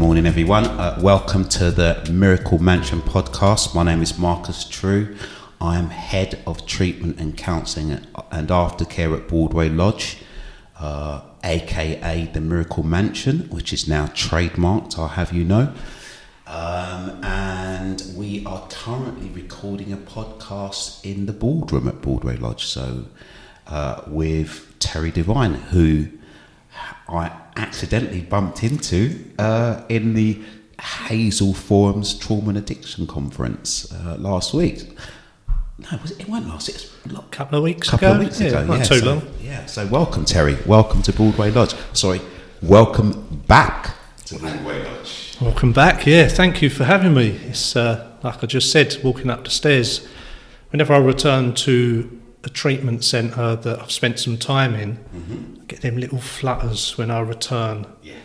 morning, everyone. Welcome to the Miracle Mansion podcast. My name is Marcus True. I am Head of Treatment and Counselling and Aftercare at Broadway Lodge, aka the Miracle Mansion, which is now trademarked, I'll have you know. And we are currently recording a podcast in the boardroom at Broadway Lodge. So with Terry Devine, who I accidentally bumped into in the Hazel Forum's Trauma and Addiction Conference last week. No, it wasn't last. It was a couple of weeks ago. Not too long. Yeah. So welcome, Terry. Welcome to Broadway Lodge. Sorry, welcome back to Broadway Lodge. Welcome back. Yeah, thank you for having me. It's like I just said, walking up the stairs. Whenever I return to a treatment centre that I've spent some time in, I get them little flutters when I return. Yeah.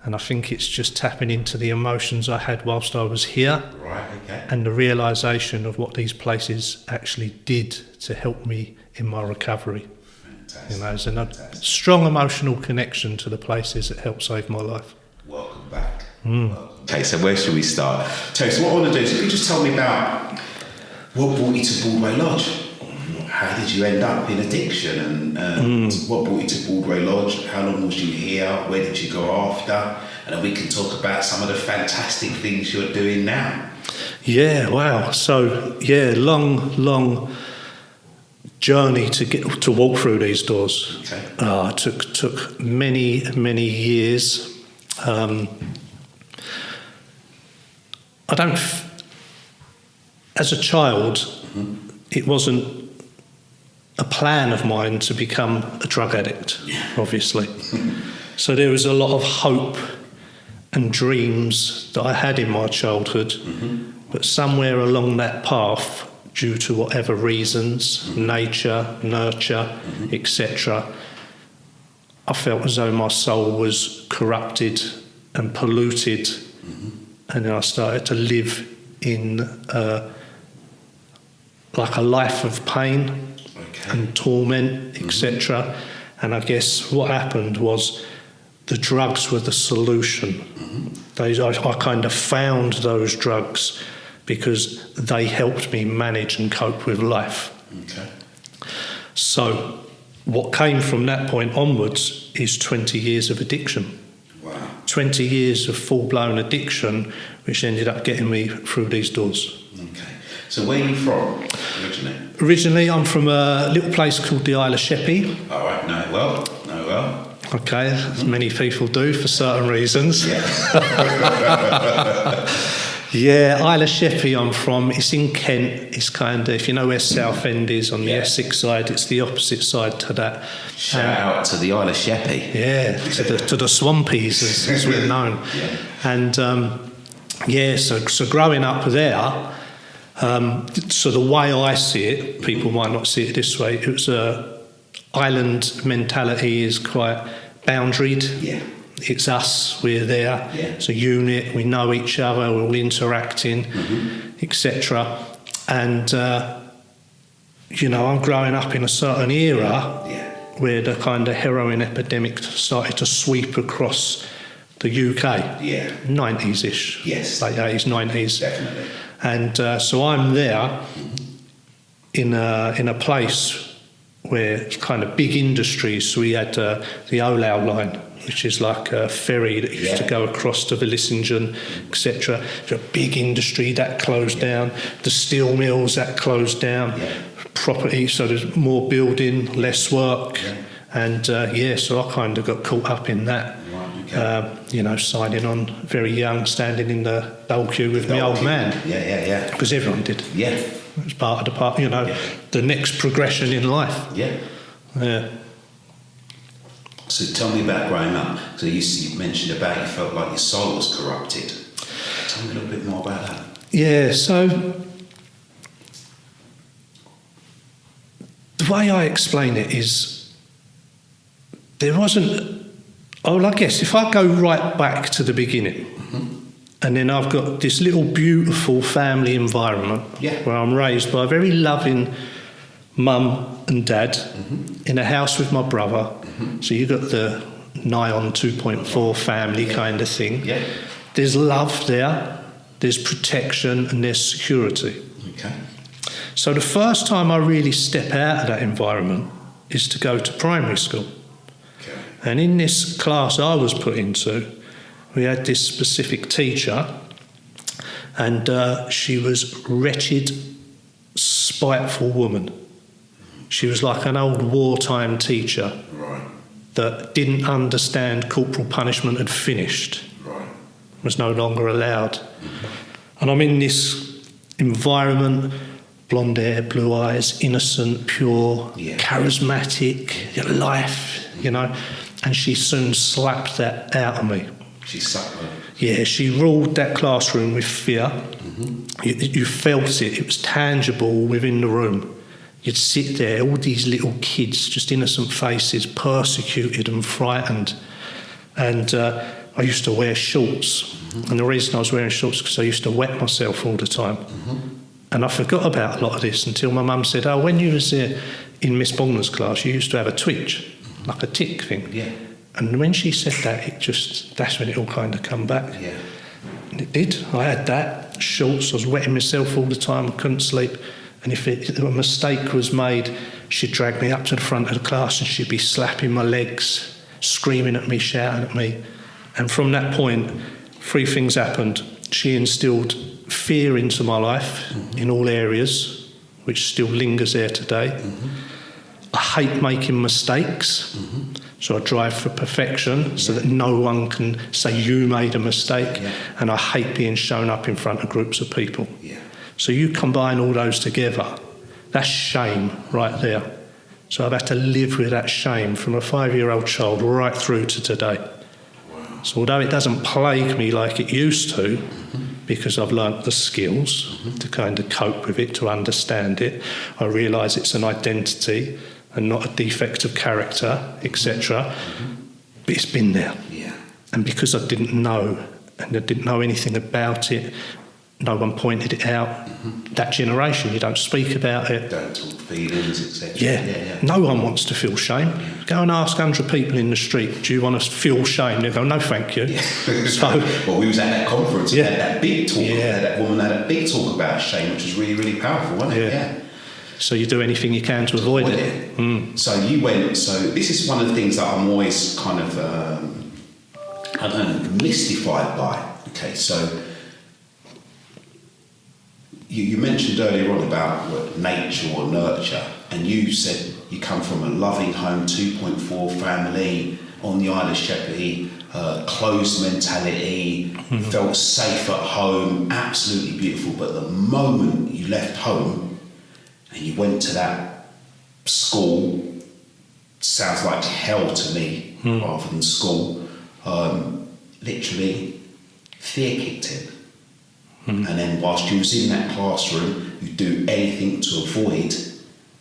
And I think it's just tapping into the emotions I had whilst I was here. Right, okay. And the realisation of what these places actually did to help me in my recovery. Fantastic. You know, there's a strong emotional connection to the places that helped save my life. Welcome back. Okay, so where should we start? Terry, so what I want to do is, if you just tell me about what brought you to Broadway Lodge? How did you end up in addiction, and what brought you to Broadway Lodge? How long was you here? Where did you go after? And then we can talk about some of the fantastic things you're doing now. Yeah, wow. So, yeah, long journey to walk through these doors. Okay. Took many years. As a child, it wasn't a plan of mine to become a drug addict, obviously. So there was a lot of hope and dreams that I had in my childhood, but somewhere along that path, due to whatever reasons, nature, nurture, etc., I felt as though my soul was corrupted and polluted, and then I started to live in like a life of pain and torment, etc. And I guess what happened was the drugs were the solution. I kind of found those drugs because they helped me manage and cope with life. Okay. So what came from that point onwards is 20 years of addiction. Wow. 20 years of full-blown addiction, which ended up getting me through these doors. Okay. So where are you from originally? Originally, I'm from a little place called the Isle of Sheppey. All right, know it well. Okay, as many people do for certain reasons. Yeah. Yeah, Isle of Sheppey I'm from. It's in Kent. It's kind of, if you know where Southend is on the Essex side, it's the opposite side to that. Shout out to the Isle of Sheppey. Yeah, to the Swampies, as we're known. Yeah. And so growing up there, so the way I see it, people might not see it this way, it was island mentality is quite boundaried. Yeah. It's us, we're there, Yeah. it's a unit, we know each other, we're all interacting, etc. And, I'm growing up in a certain era where the kind of heroin epidemic started to sweep across the UK. Yeah. 90s-ish. Yes. Late 80s, 90s. Definitely. And so I'm there in a place where it's kind of big industries. So we had the Olau line, which is like a ferry that used to go across to Vlissingen, etc. It's a big industry that closed down. The steel mills that closed down. Property, so there's more building, less work. And so I kind of got caught up in that. Signing on very young, standing in the dole queue with my old man. Yeah. Because everyone did. Yeah. It was part of the next progression in life. Yeah. So tell me about growing up. So you mentioned about you felt like your soul was corrupted. Tell me a little bit more about that. Yeah, so the way I explain it is there wasn't... I guess if I go right back to the beginning, and then I've got this little beautiful family environment where I'm raised by a very loving mum and dad in a house with my brother. So you've got the nigh on 2.4 family kind of thing. There's love there, there's protection, and there's security. Okay. So the first time I really step out of that environment is to go to primary school. Okay. And in this class I was put into, we had this specific teacher, and she was wretched, spiteful woman. She was like an old wartime teacher that didn't understand corporal punishment had finished, was no longer allowed. And I'm in this environment, blonde hair, blue eyes, innocent, pure, charismatic, life, and she soon slapped that out of me. She sucked me. Yeah, she ruled that classroom with fear. You felt it was tangible within the room. You'd sit there, all these little kids, just innocent faces, persecuted and frightened. And I used to wear shorts. And the reason I was wearing shorts is because I used to wet myself all the time. And I forgot about a lot of this until my mum said, oh, when you was in Miss Bongner's class, you used to have a twitch, like a tick thing. Yeah. And when she said that, that's when it all kind of come back. Yeah. And it did. I had that, shorts, I was wetting myself all the time, I couldn't sleep. And if a mistake was made, she'd drag me up to the front of the class and she'd be slapping my legs, screaming at me, shouting at me. And from that point, 3 things happened. She instilled fear into my life in all areas, which still lingers there today. I hate making mistakes, so I drive for perfection so that no one can say you made a mistake. And I hate being shown up in front of groups of people. So you combine all those together, that's shame right there. So I've had to live with that shame from a 5-year-old child right through to today. So although it doesn't plague me like it used to, because I've learnt the skills to kind of cope with it, to understand it, I realise it's an identity and not a defect of character, etc. But it's been there. And because I didn't know, and I didn't know anything about it, no one pointed it out. That generation, you don't speak about it. Don't talk feelings, etc. No one wants to feel shame. Go and ask 100 people in the street, do you want to feel shame? They go, no, thank you. Well, we was at that conference and had that big talk. That woman had a big talk about shame, which was really, really powerful, wasn't it? So you do anything you can to avoid it. So you went, so this is one of the things that I'm always kind of, mystified by. Okay, so you mentioned earlier on about nature or nurture, and you said you come from a loving home, 2.4 family on the Isle of Sheppey, closed mentality, felt safe at home, absolutely beautiful. But the moment you left home and you went to that school, sounds like hell to me rather than school, literally fear kicked in. And then whilst you was in that classroom, you do anything to avoid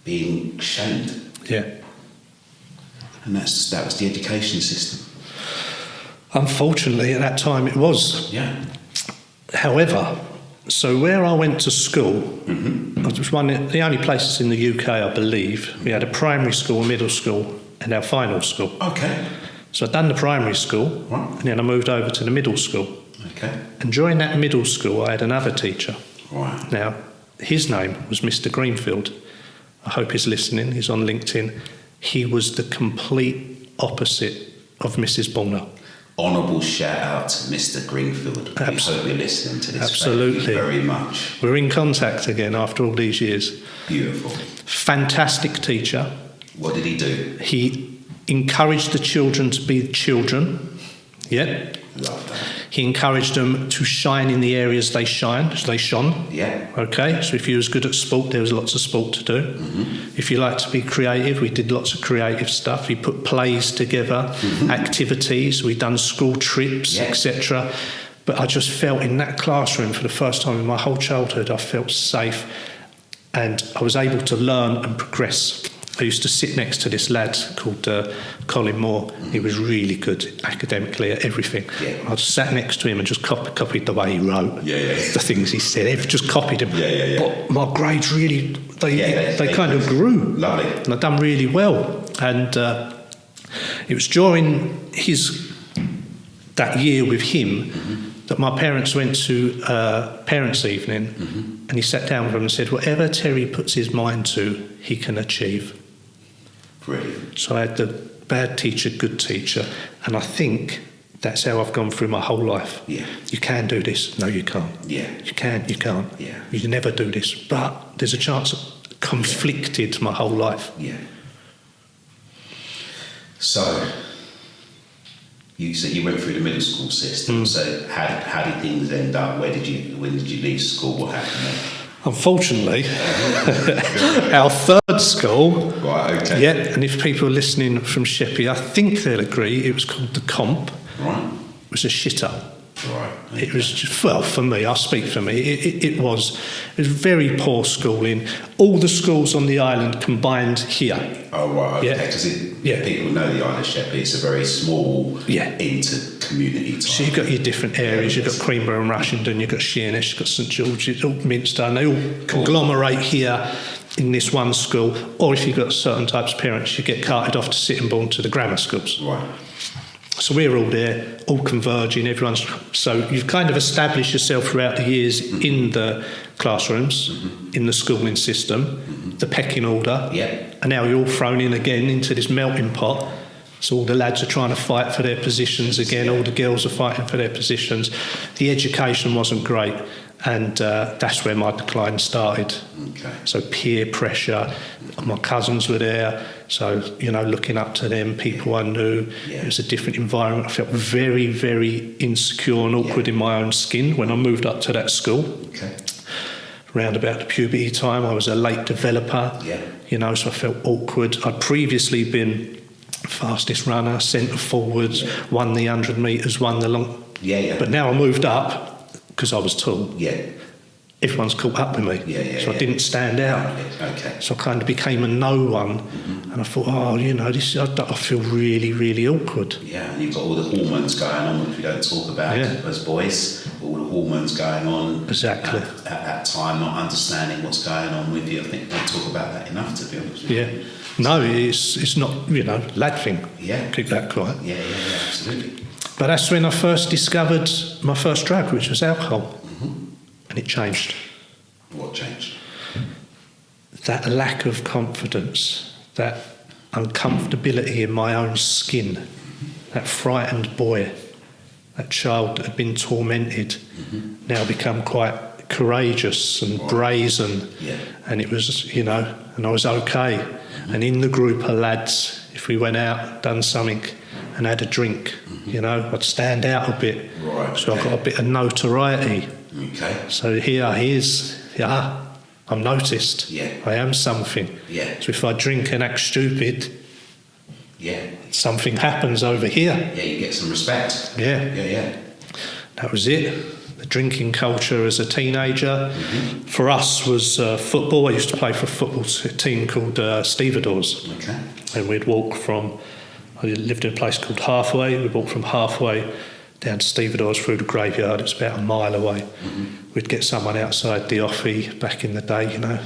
being shamed. And that was the education system. Unfortunately, at that time it was. However, so where I went to school, it was one of the only places in the UK, I believe, we had a primary school, a middle school, and our final school. So I'd done the primary school, and then I moved over to the middle school. And during that middle school, I had another teacher. Now, his name was Mr. Greenfield. I hope he's listening. He's on LinkedIn. He was the complete opposite of Mrs. Bongner. Honourable shout out to Mr. Greenfield. I hope you're listening to this. Absolutely. Thank you very much. We're in contact again after all these years. Beautiful. Fantastic teacher. What did he do? He encouraged the children to be children. Love that. He encouraged them to shine in the areas they shone. Okay, so if you was good at sport, there was lots of sport to do. If you like to be creative, we did lots of creative stuff. We put plays together, activities, we done school trips, etc. But I just felt in that classroom for the first time in my whole childhood, I felt safe and I was able to learn and progress. I used to sit next to this lad called Colin Moore. He was really good academically at everything. I just sat next to him and just copied the way he wrote, the things he said. Just copied him. But my grades really, they kind of grew. Lovely. And I'd done really well. And it was during that year with him that my parents went to parents' evening, and he sat down with them and said, whatever Terry puts his mind to, he can achieve. Brilliant. So I had the bad teacher, good teacher, and I think that's how I've gone through my whole life. Yeah. You can do this. No, you can't. Yeah. You can, you can't. Yeah. You can never do this. But there's a chance of conflicted my whole life. Yeah. So, you said you went through the middle school system. So, how did things end up? When did you leave school? What happened then? Unfortunately, our third school. Right. Okay. Yeah, and if people are listening from Sheppey, I think they'll agree. It was called the Comp. Right. It was a shitter. Right. Okay. It was just, well, for me, I'll speak for me. It was very poor schooling. All the schools on the island combined here. Oh, right, okay. Yeah. Because people know the Isle of Sheppey, it's a very small inter-community type. So you've got your different areas. You've got Queenborough and Rushington, you've got Sheerness, you've got St George's, all Minster, and they all conglomerate here in this one school. Or if you've got certain types of parents, you get carted off to Sittingbourne to the grammar schools. Right. So we're all there, all converging, everyone's... So you've kind of established yourself throughout the years in the classrooms, in the schooling system, the pecking order, and now you're all thrown in again into this melting pot. So all the lads are trying to fight for their positions again, all the girls are fighting for their positions. The education wasn't great, and that's where my decline started. Okay. So peer pressure, my cousins were there, so, you know, looking up to them, people I knew. It was a different environment. I felt very, very insecure and awkward in my own skin when I moved up to that school. Okay. Round about the puberty time, I was a late developer, you know, so I felt awkward. I'd previously been fastest runner, centre forwards, won the 100 metres, won the long... But now I moved up, because I was tall. Everyone's caught up with me, so I didn't stand out. Okay. So I kind of became a no one, and I thought, oh, you know, I feel really, really awkward. Yeah, and you've got all the hormones going on, which we don't talk about as boys. All the hormones going on. Exactly. At that time, not understanding what's going on with you. I think we don't talk about that enough, to be honest with you. No, it's not, you know, lad thing. Keep that quiet. Yeah, absolutely. But that's when I first discovered my first drug, which was alcohol. And it changed. What changed? That lack of confidence, that uncomfortability in my own skin, that frightened boy, that child that had been tormented, now become quite courageous and brazen. And it was, you know, and I was okay. And in the group of lads, if we went out, done something and had a drink, you know, I'd stand out a bit. So I got a bit of notoriety. So I'm noticed. I am something. So if I drink and act stupid, something happens over here. You get some respect. That was it. The drinking culture as a teenager for us was football. I used to play for a football team called Stevedores. And we'd walk from, I lived in a place called Halfway, we'd walk from Halfway down to Stevedores through the graveyard. It's about a mile away. We'd get someone outside the offie back in the day, you know.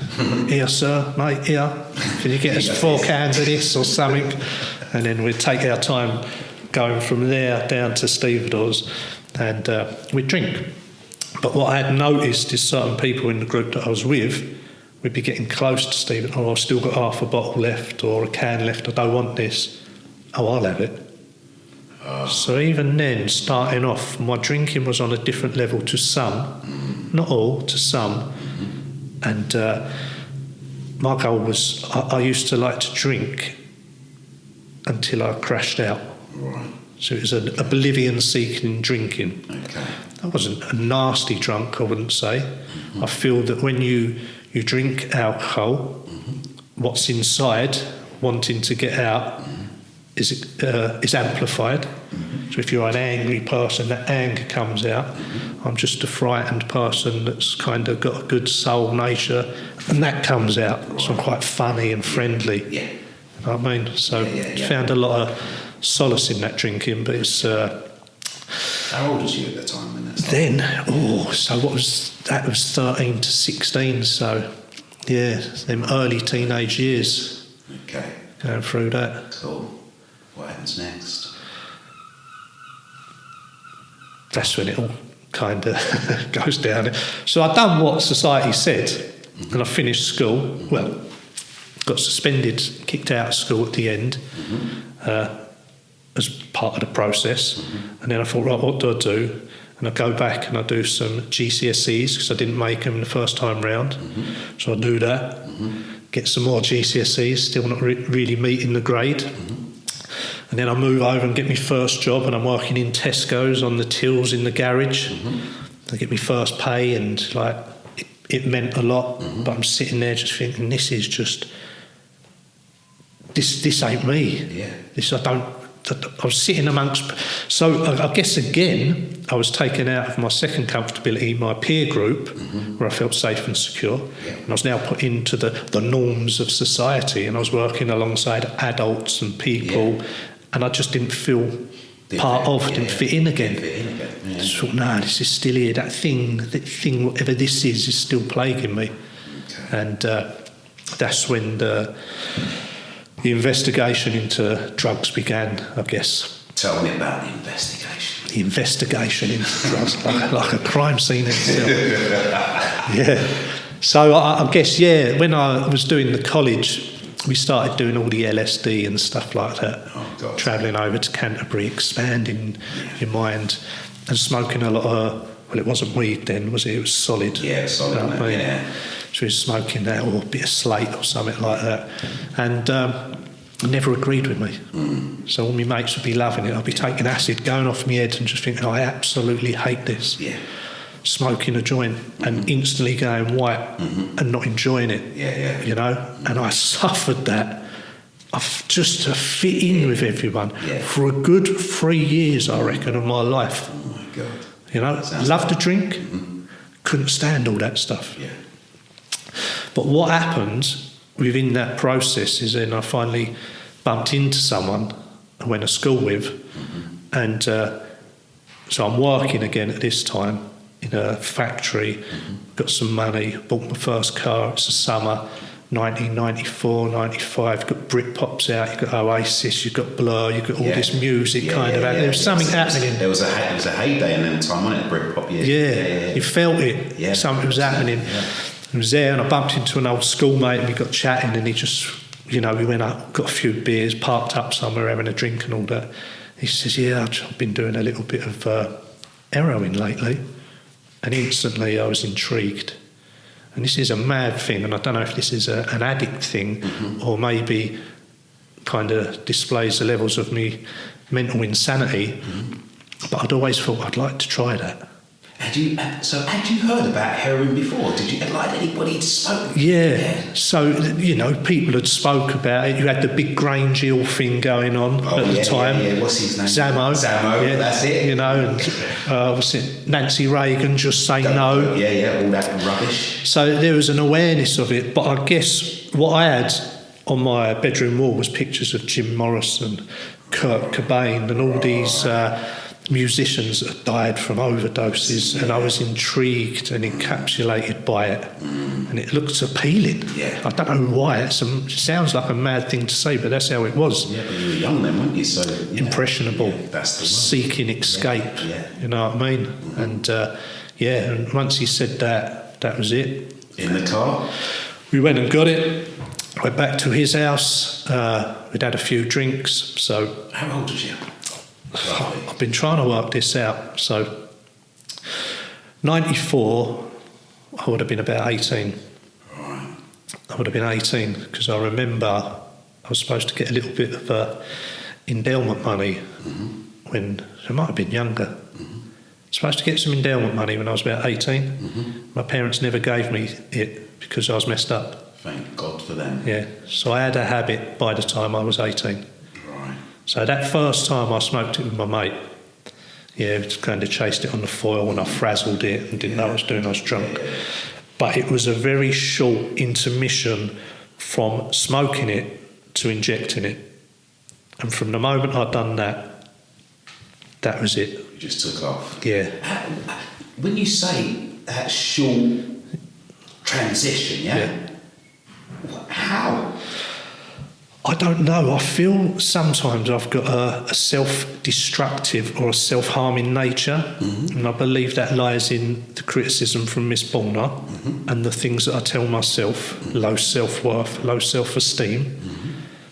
Here, sir, mate, here. Can you get us 4 cans of this or something? And then we'd take our time going from there down to Stevedores and we'd drink. But what I had noticed is certain people in the group that I was with, we'd be getting close to Stevedores. Oh, I've still got half a bottle left or a can left. I don't want this. Oh, I'll have it. So even then, starting off, my drinking was on a different level to some, not all, to some. And my goal was, I used to like to drink until I crashed out. So it was an oblivion-seeking drinking. I wasn't a nasty drunk, I wouldn't say. I feel that when you drink alcohol, what's inside, wanting to get out, is amplified. So if you're an angry person, that anger comes out. I'm just a frightened person that's kind of got a good soul nature, and that comes out. So I'm quite funny and friendly. You know what I mean? So found a lot of solace in that drinking, but it's... How old was you at the time when that started? Then, so what was that? Was 13 to 16, so them early teenage years. Going through that. Cool. What happens next? That's when it all kind of goes down. So I'd done what society said, and I finished school. Well, got suspended, kicked out of school at the end as part of the process. And then I thought, right, what do I do? And I go back and I do some GCSEs because I didn't make them the first time round. So I do that, get some more GCSEs, still not really meeting the grade. And then I move over and get my first job, and I'm working in Tesco's on the tills in the garage. I get my first pay, and like it meant a lot. But I'm sitting there just thinking, this is just this ain't me. Yeah. I was sitting amongst. So I guess again, I was taken out of my second comfortability, my peer group, where I felt safe and secure, and I was now put into the norms of society, and I was working alongside adults and people, and I just didn't feel didn't fit in again. I just thought, no, this is still here. That thing, whatever this is still plaguing me. Okay. And that's when the investigation into drugs began, I guess. Tell me about the investigation. The investigation into drugs, like a crime scene in itself. Yeah. So I guess, when I was doing the college, we started doing all the LSD and stuff like that. Oh, travelling over to Canterbury, expanding your mind, and smoking a lot of, well, it wasn't weed then, was it? It was solid. Yeah, solid. You know what I mean? Yeah. So we were smoking that, or a bit of slate or something like that. And never agreed with me. So all my mates would be loving it. I'd be taking acid, going off my head and just thinking, I absolutely hate this. Yeah. Smoking a joint and instantly going white and not enjoying it. Yeah. You know? And I suffered that. Just to fit in with everyone for a good 3 years, I reckon, of my life. Oh my God. You know, loved to drink, couldn't stand all that stuff. Yeah. But what happened within that process is then I finally bumped into someone I went to school with, and so I'm working again at this time in a factory, got some money, bought my first car. It's the summer 1994, 95, you've got Britpops out, you've got Oasis, you've got Blur, you've got all this music out. There was something happening. There was a heyday in that time, wasn't it, Britpop? Yeah, you felt it. Yeah. Something was happening. Yeah. I was there and I bumped into an old schoolmate and we got chatting, and he just, we went up, got a few beers, parked up somewhere having a drink and all that. He says, I've been doing a little bit of heroin lately. And instantly I was intrigued. And this is a mad thing, and I don't know if this is an addict thing or maybe kind of displays the levels of me mental insanity, but I'd always thought I'd like to try that. Had you heard about heroin before? Did you anybody spoke? Yeah. So people had spoke about it. You had the big Grange Hill thing going on at the time. Yeah. What's his name? Zammo. Yeah, that's it. And was it Nancy Reagan? Just say no. Yeah, all that rubbish. So there was an awareness of it, but I guess what I had on my bedroom wall was pictures of Jim Morrison, Kurt Cobain, and all these musicians that had died from overdoses, and I was intrigued and encapsulated by it, and it looked appealing. I don't know why. It sounds like a mad thing to say, but that's how it was. Yeah, but you were young then, weren't you? So impressionable, that's the one. Seeking escape. You know what I mean? And and once he said that was it. In the car, we went and got it. Went back to his house. We'd had a few drinks. So how old was you? I've been trying to work this out. So 94, I would have been about 18. Right. I would have been 18 because I remember I was supposed to get a little bit of endowment money when I might have been younger. Supposed to get some endowment money when I was about 18. My parents never gave me it because I was messed up. Thank God for them. Yeah. So I had a habit by the time I was 18. So that first time I smoked it with my mate, just kind of chased it on the foil and I frazzled it and didn't know what I was doing, I was drunk. But it was a very short intermission from smoking it to injecting it. And from the moment I'd done that, that was it. You just took off. Yeah. When you say that short transition, how? I don't know. I feel sometimes I've got a self-destructive or a self-harming nature, and I believe that lies in the criticism from Miss Bonner and the things that I tell myself, low self-worth, low self-esteem.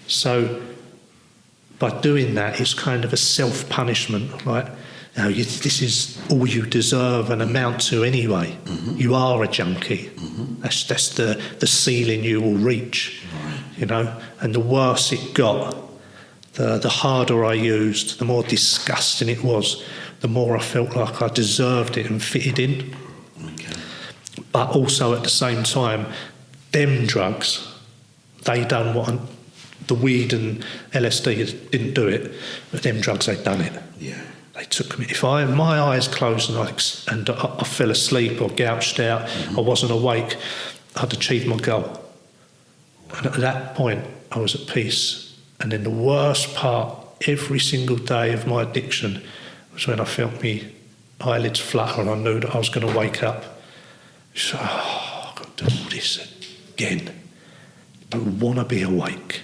So by doing that, it's kind of a self-punishment, right? This is all you deserve and amount to anyway. You are a junkie. That's the ceiling you will reach, you know. And the worse it got, the harder I used, the more disgusting it was, the more I felt like I deserved it and fitted in. Okay. But also at the same time, them drugs, they done what the weed and LSD didn't do it, but them drugs, they done it. Yeah. They took me. If my eyes closed and I fell asleep or gouged out, I wasn't awake, I'd achieved my goal. And at that point, I was at peace. And then the worst part, every single day of my addiction, was when I felt my eyelids flutter and I knew that I was going to wake up. So, I've got to do all this again. I don't want to be awake.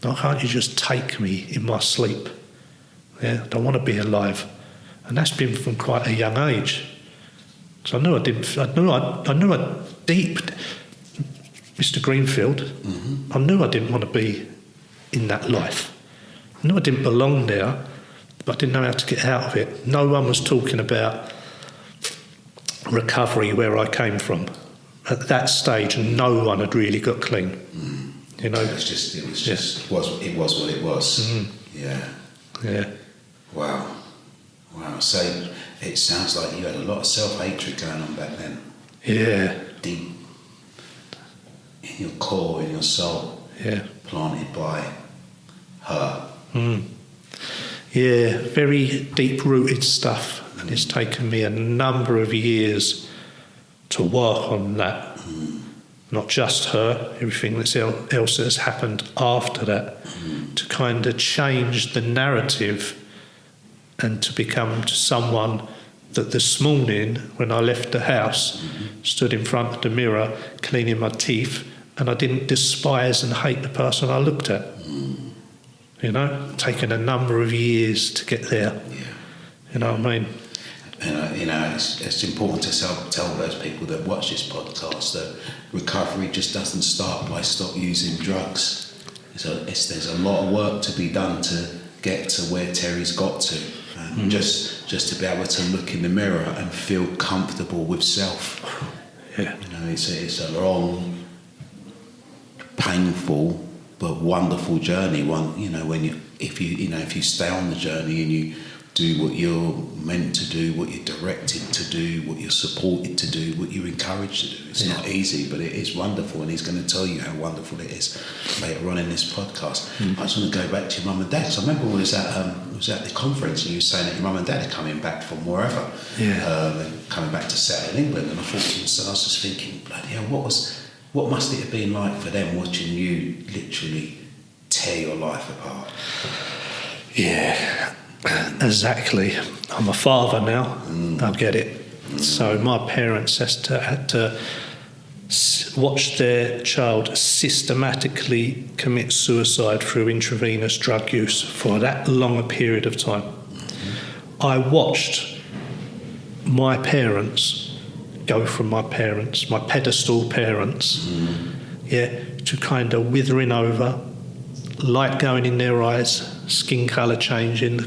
Why can't you just take me in my sleep? Yeah, I don't want to be alive. And that's been from quite a young age. Because I knew I deep, Mr. Greenfield, I knew I didn't want to be in that life. I knew I didn't belong there, but I didn't know how to get out of it. No one was talking about recovery where I came from. At that stage, no one had really got clean. You know, it was what it was. Yeah. Wow. So it sounds like you had a lot of self-hatred going on back then. Yeah. Deep in your core, in your soul. Yeah. Planted by her. Yeah, very deep-rooted stuff. And it's taken me a number of years to work on that. Not just her, everything else that has happened after that, to kind of change the narrative and to become someone that this morning, when I left the house, stood in front of the mirror, cleaning my teeth, and I didn't despise and hate the person I looked at. You know, taken a number of years to get there. Yeah. You know what I mean? It's important to tell those people that watch this podcast that recovery just doesn't start by stop using drugs. There's a lot of work to be done to get to where Terry's got to. And just to be able to look in the mirror and feel comfortable with self. Yeah. You know, it's a long, painful but wonderful journey. If you stay on the journey and you do what you're meant to do, what you're directed to do, what you're supported to do, what you're encouraged to do. It's not easy, but it is wonderful, and he's going to tell you how wonderful it is later on in this podcast. I just want to go back to your mum and dad. So I remember when I was at the conference and you were saying that your mum and dad are coming back from wherever, coming back to settle in England, and I thought to myself, I was just thinking, bloody hell, what must it have been like for them watching you literally tear your life apart? Yeah. Exactly. I'm a father now. I get it. So my parents had to watch their child systematically commit suicide through intravenous drug use for that long a period of time. I watched my parents go from my pedestal parents, to kind of withering over, light going in their eyes, skin colour changing,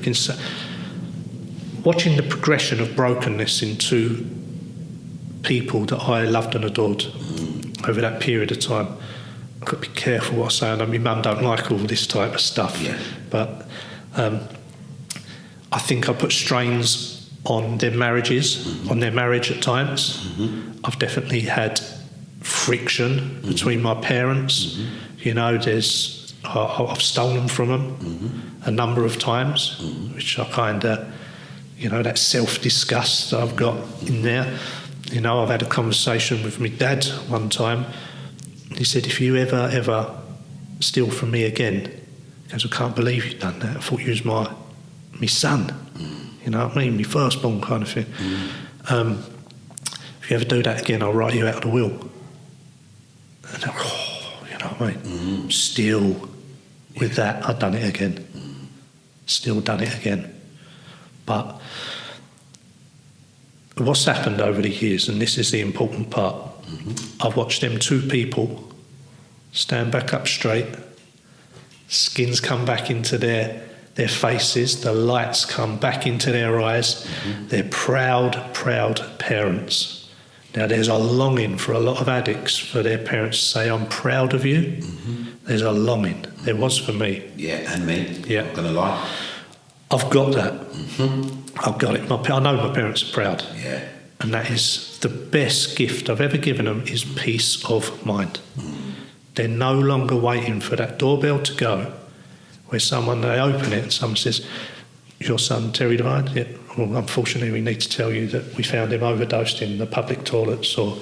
watching the progression of brokenness into people that I loved and adored over that period of time. I've got to be careful what I say. I know my mum don't like all this type of stuff, but I think I put strains on their marriages, on their marriage at times. I've definitely had friction between my parents. You know, I've stolen from them a number of times, which I kind of, that self-disgust that I've got in there. You know, I've had a conversation with my dad one time. He said, if you ever steal from me again, he goes, I can't believe you've done that. I thought you was my son. You know what I mean? My firstborn kind of thing. If you ever do that again, I'll write you out of the will. And you know what I mean? Steal, With that, I'd done it again. Still done it again. But what's happened over the years, and this is the important part, I've watched them two people stand back up straight, skins come back into their faces, the lights come back into their eyes. They're proud parents. Now, there's a longing for a lot of addicts for their parents to say, I'm proud of you. There's a longing. There was for me. Yeah, and me. Yeah. Not going to lie. I've got that. I've got it. I know my parents are proud. Yeah. And that is the best gift I've ever given them, is peace of mind. They're no longer waiting for that doorbell to go, where they open it and someone says, your son Terry Devine? Yeah. Well, unfortunately, we need to tell you that we found him overdosed in the public toilets, or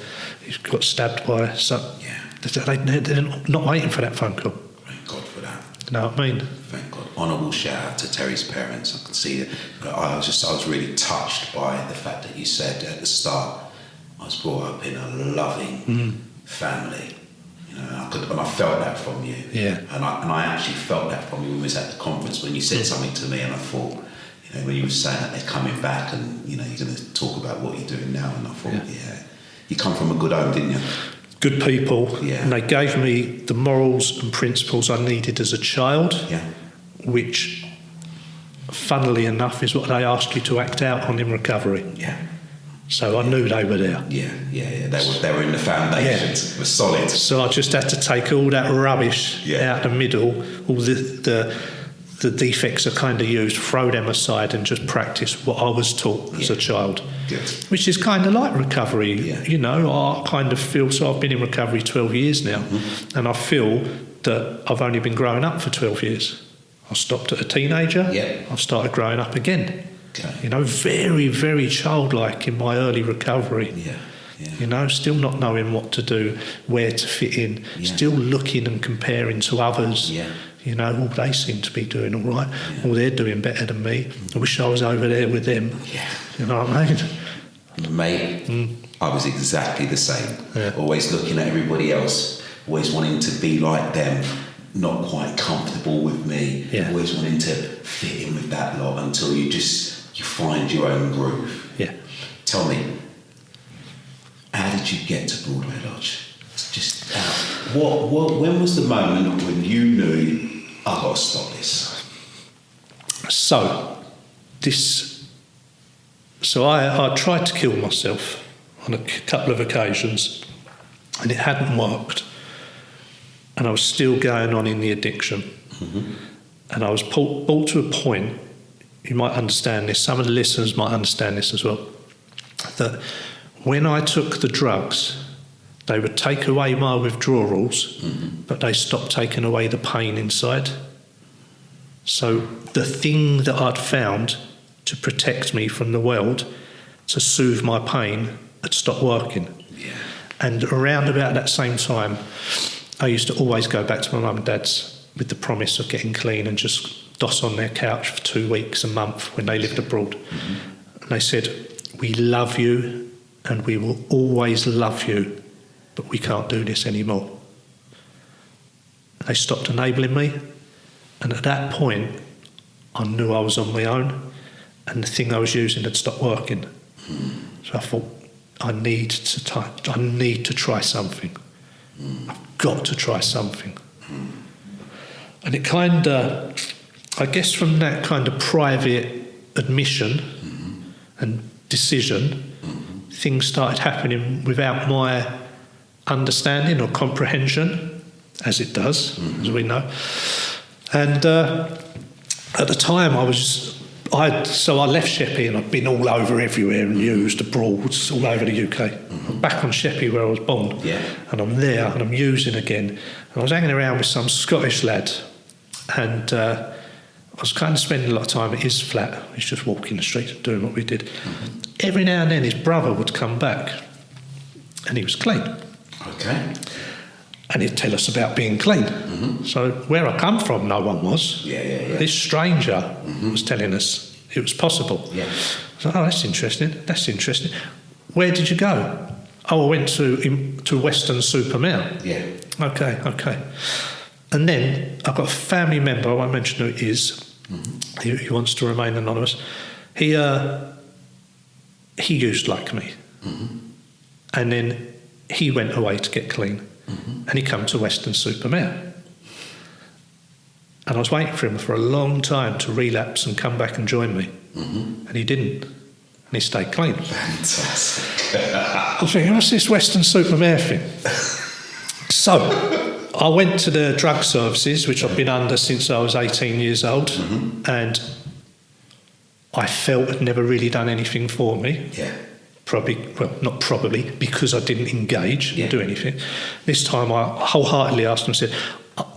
he's got stabbed by some. Yeah. They're not waiting for that phone call. Thank God for that. You know what I mean? Thank God. Honourable shout out to Terry's parents. I could see that. I was really touched by the fact that you said at the start, I was brought up in a loving family. You know, and I felt that from you. Yeah. And I actually felt that from you when we was at the conference, when you said something to me, and I thought, you know, when you were saying that they're coming back and, you know, you're going to talk about what you're doing now, and I thought, you come from a good home, didn't you? Good people. Yeah. And they gave me the morals and principles I needed as a child, which, funnily enough, is what they ask you to act out on in recovery. Yeah. So I knew they were there. Yeah. They were in the foundations. It was solid. So I just had to take all that rubbish out the middle, all the defects I kind of used, throw them aside and just practice what I was taught as a child. Good. Which is kind of like recovery. You know, I kind of feel, so I've been in recovery 12 years now, and I feel that I've only been growing up for 12 years. I stopped at a teenager. I've started growing up again. Okay. You know, very, very childlike in my early recovery. You know, still not knowing what to do, where to fit in, still looking and comparing to others. You know, they seem to be doing all right. They're doing better than me. I wish I was over there with them. You know what I mean? Mate, I was exactly the same. Always looking at everybody else, always wanting to be like them, not quite comfortable with me, always wanting to fit in with that lot until you find your own groove. Tell me, how did you get to Broadway Lodge? Just when was the moment when you knew, I've got to stop this? So I tried to kill myself on a couple of occasions, and it hadn't worked. And I was still going on in the addiction. And I was brought to a point, you might understand this, some of the listeners might understand this as well, that when I took the drugs, they would take away my withdrawals, but they stopped taking away the pain inside. So the thing that I'd found to protect me from the world, to soothe my pain, had stopped working. And around about that same time, I used to always go back to my mum and dad's with the promise of getting clean and just doss on their couch for 2 weeks, a month, when they lived abroad. And they said, we love you and we will always love you, but we can't do this anymore. They stopped enabling me, and at that point I knew I was on my own, and the thing I was using had stopped working. So I thought, I need to try something. I've got to try something. And it kind of, I guess from that kind of private admission and decision, things started happening without my understanding or comprehension, as it does, as we know. And at the time I left Sheppey, and I've been all over everywhere and used abroad, all over the UK. I'm back on Sheppey where I was born, and I'm there and I'm using again. And I was hanging around with some Scottish lad, and I was kind of spending a lot of time at his flat. He's just walking the street doing what we did. Every now and then his brother would come back, and he was clean. Okay. And he'd tell us about being clean. So where I come from, no one was. This stranger was telling us it was possible. So, oh, that's interesting. Where did you go? Oh, I went to Western Supermare. Okay. And then I've got a family member, I won't mention who it is, he wants to remain anonymous. He used like me. And then he went away to get clean. And he came to Weston-super-Mare. And I was waiting for him for a long time to relapse and come back and join me. And he didn't. And he stayed clean. Fantastic. I was thinking, what's this Weston-super-Mare thing? So I went to the drug services, which I've been under since I was 18 years old, and I felt had never really done anything for me. Yeah. Not probably, because I didn't engage and do anything. This time I wholeheartedly asked them, said,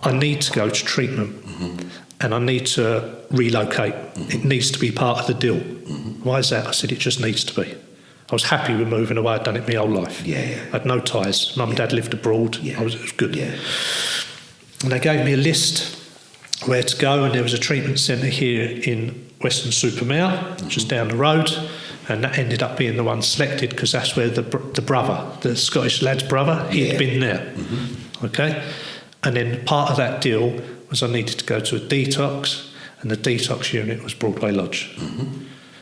I need to go to treatment and I need to relocate. It needs to be part of the deal. Why is that? I said, it just needs to be. I was happy with moving away. I'd done it my whole life. Yeah. I had no ties. Mum and Dad lived abroad. Yeah. It was good. Yeah. And they gave me a list where to go, and there was a treatment centre here in Weston-super-Mare, just down the road, and that ended up being the one selected because that's where the brother, the Scottish lad's brother, he'd been there. Okay? And then part of that deal was I needed to go to a detox, and the detox unit was Broadway Lodge.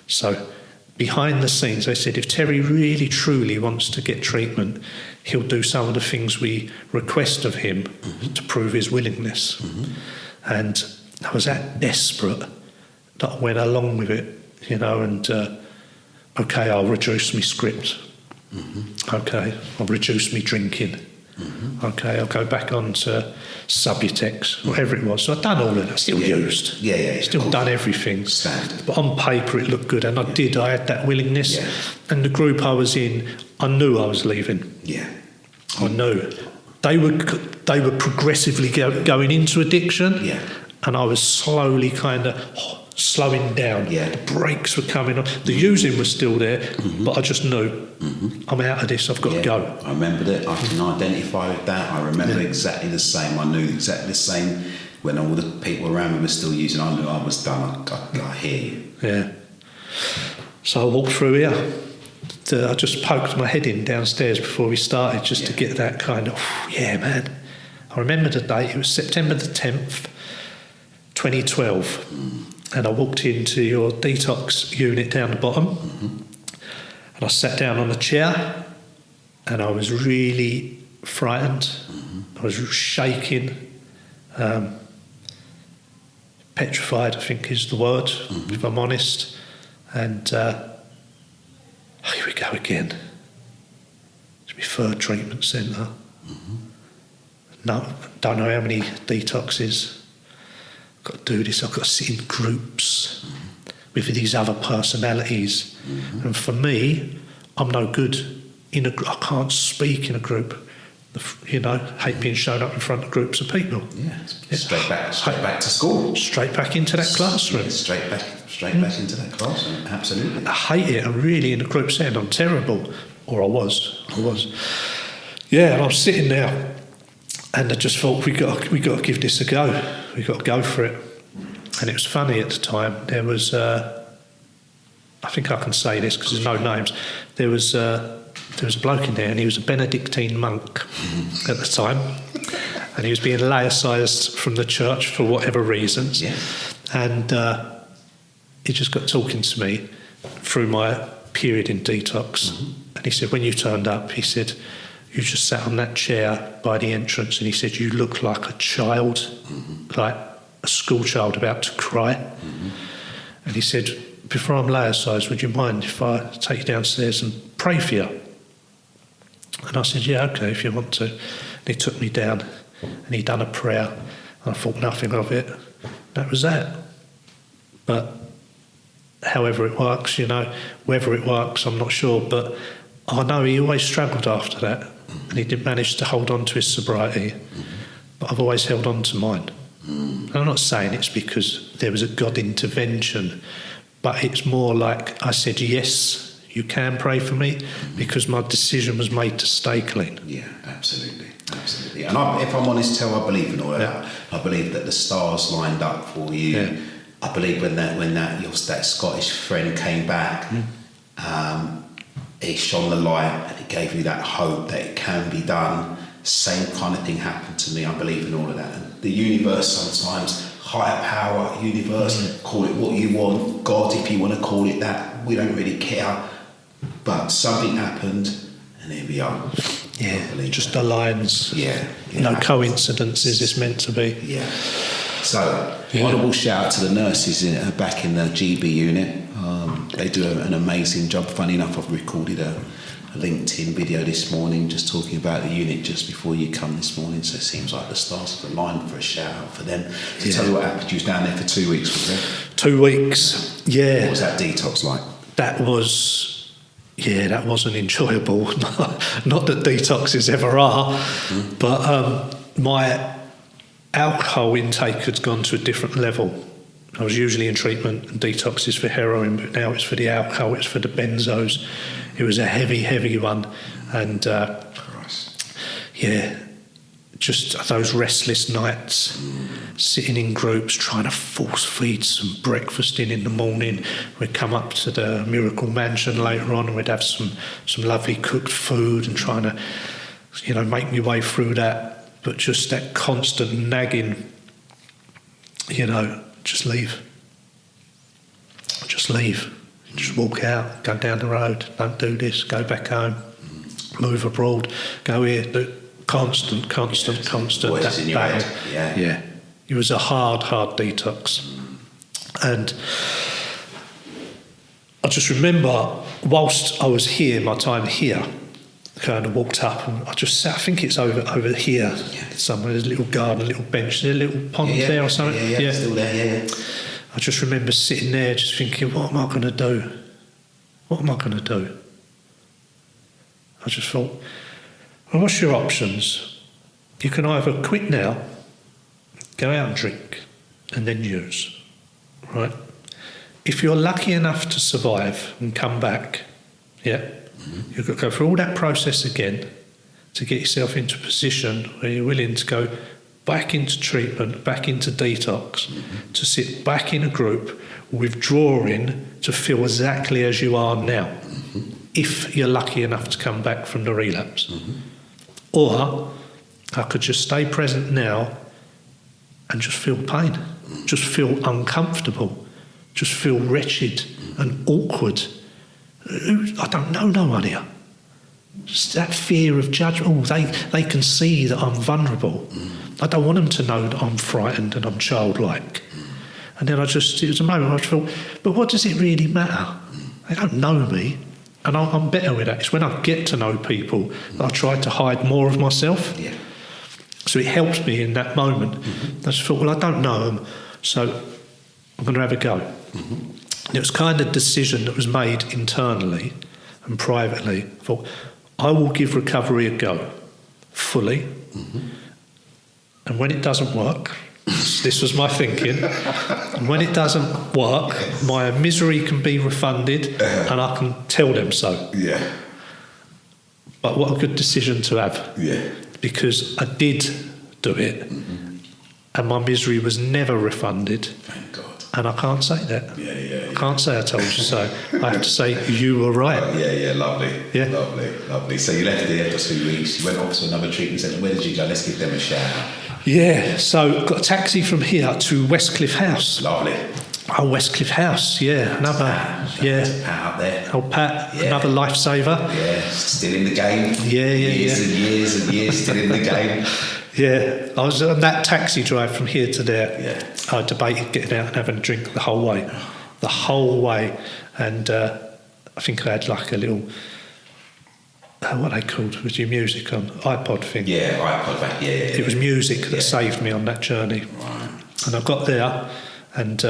So behind the scenes, they said, if Terry really, truly wants to get treatment, he'll do some of the things we request of him to prove his willingness. And I was that desperate that I went along with it, and okay, I'll reduce my script. Okay, I'll reduce me drinking. Okay, I'll go back on to Subutex, whatever it was. So I'd done all of that, still used. Still done everything. Standard. But on paper it looked good, and I had that willingness. And the group I was in, I knew I was leaving. I knew. They were progressively going into addiction, and I was slowly kind of slowing down. The brakes were coming on. The using was still there, but I just knew I'm out of this. I've got to go. I remembered it. I can identify with that. I remember exactly the same. I knew exactly the same when all the people around me were still using. I knew I was done. I hear you. So I walked through here. I just poked my head in downstairs before we started, just to get that kind of, man. I remember the date. It was September the 10th, 2012. And I walked into your detox unit down the bottom, and I sat down on a chair, and I was really frightened. I was shaking, petrified, I think is the word, if I'm honest. And here we go again. It's my third treatment centre. No, don't know how many detoxes. I've got to do this. I've got to sit in groups with these other personalities. And for me, I'm no good in a. I can't speak in a group. Hate being shown up in front of groups of people. Straight back to school. Straight back into that classroom. Straight back into that classroom. Absolutely. I hate it. I'm really in a group setting. I'm terrible, or I was. Yeah, and I'm sitting there, and I just thought we got to give this a go. We got to go for it. And it was funny at the time. There was, I think I can say this because there's no names. There was a bloke in there, and he was a Benedictine monk at the time, and he was being laicized from the church for whatever reasons. And he just got talking to me through my period in detox, and he said, when you turned up, he said, you just sat on that chair by the entrance, and he said, you look like a child, like a school child about to cry. And he said, before I'm laicized, would you mind if I take you downstairs and pray for you? And I said, yeah, okay, if you want to. And he took me down, and he'd done a prayer, and I thought nothing of it. That was that. But however it works, whether it works, I'm not sure, but I know he always struggled after that, and he didn't manage to hold on to his sobriety, but I've always held on to mine. And I'm not saying it's because there was a God intervention, but it's more like I said, yes, you can pray for me, because my decision was made to stay clean. Yeah, absolutely. And if I'm honest, Tel, I believe in all that. I believe that the stars lined up for you. I believe when that Scottish friend came back, he shone the light, and it gave you that hope that it can be done. same kind of thing happened to me. I believe in all of that. And the universe sometimes, higher power, universe, call it what you want, God, if you want to call it that, we don't really care. But something happened, and here we are. Yeah, it just aligns. Yeah. No coincidences, it's meant to be. Yeah. So, honourable shout out to the nurses back in the GB unit. They do an amazing job. Funny enough, I've recorded a LinkedIn video this morning just talking about the unit just before you come this morning. So it seems like the stars have aligned for a shout out for them. So tell you what happened. You was down there for 2 weeks, was it? 2 weeks, yeah. What was that detox like? That wasn't enjoyable. Not that detoxes ever are, but my alcohol intake had gone to a different level. I was usually in treatment, and detox is for heroin, but now it's for the alcohol, it's for the benzos. It was a heavy one, and just those restless nights, sitting in groups, trying to force feed some breakfast in the morning. We'd come up to the Miracle Mansion later on, and we'd have some lovely cooked food, and trying to, make my way through that. But just that constant nagging, just leave. Just walk out, go down the road, don't do this, go back home, move abroad, go here. Constant. Voices in your head. Yeah. It was a hard detox. And I just remember, whilst I was here, my time here, kind of walked up and I just sat, I think it's over here somewhere, there's a little garden, a little bench, there's a little pond there or something. Yeah, still there, yeah. I just remember sitting there just thinking, what am I going to do? I just thought, well, what's your options? You can either quit now, go out and drink, and then use, right? If you're lucky enough to survive and come back, you've got to go through all that process again to get yourself into a position where you're willing to go back into treatment, back into detox, to sit back in a group, withdrawing to feel exactly as you are now, if you're lucky enough to come back from the relapse. Or I could just stay present now and just feel pain, just feel uncomfortable, just feel wretched and awkward. I don't know no one here. Just that fear of judgment. They can see that I'm vulnerable. I don't want them to know that I'm frightened and I'm childlike. And then it was a moment I thought, but what does it really matter? They don't know me. And I'm better with that. It's when I get to know people that I try to hide more of myself. Yeah. So it helped me in that moment. I just thought, well, I don't know them, so I'm going to have a go. And it was kind of a decision that was made internally and privately. I thought, I will give recovery a go, fully. And when it doesn't work, this was my thinking, and when it doesn't work, my misery can be refunded and I can tell them so. Yeah. But what a good decision to have. Yeah. Because I did do it, and my misery was never refunded. Thank God. And I can't say that. Yeah. I can't say I told you so. I have to say you were right. Lovely. Yeah. Lovely. So you left there for 2 weeks, you went off to another treatment centre. Where did you go? Let's give them a shout out. Yeah, so got a taxi from here to Westcliff House. Lovely. Oh, Westcliff House, yeah. Another, Pat up there. Old Pat, another lifesaver. Yeah, still in the game. Years and years still in the game. Yeah, I was on that taxi drive from here to there. Yeah. I debated getting out and having a drink the whole way. And I think I had like a little, what are they called, with your music on, iPod thing. Yeah, iPod back, yeah. It was music that saved me on that journey. Right. And I got there, and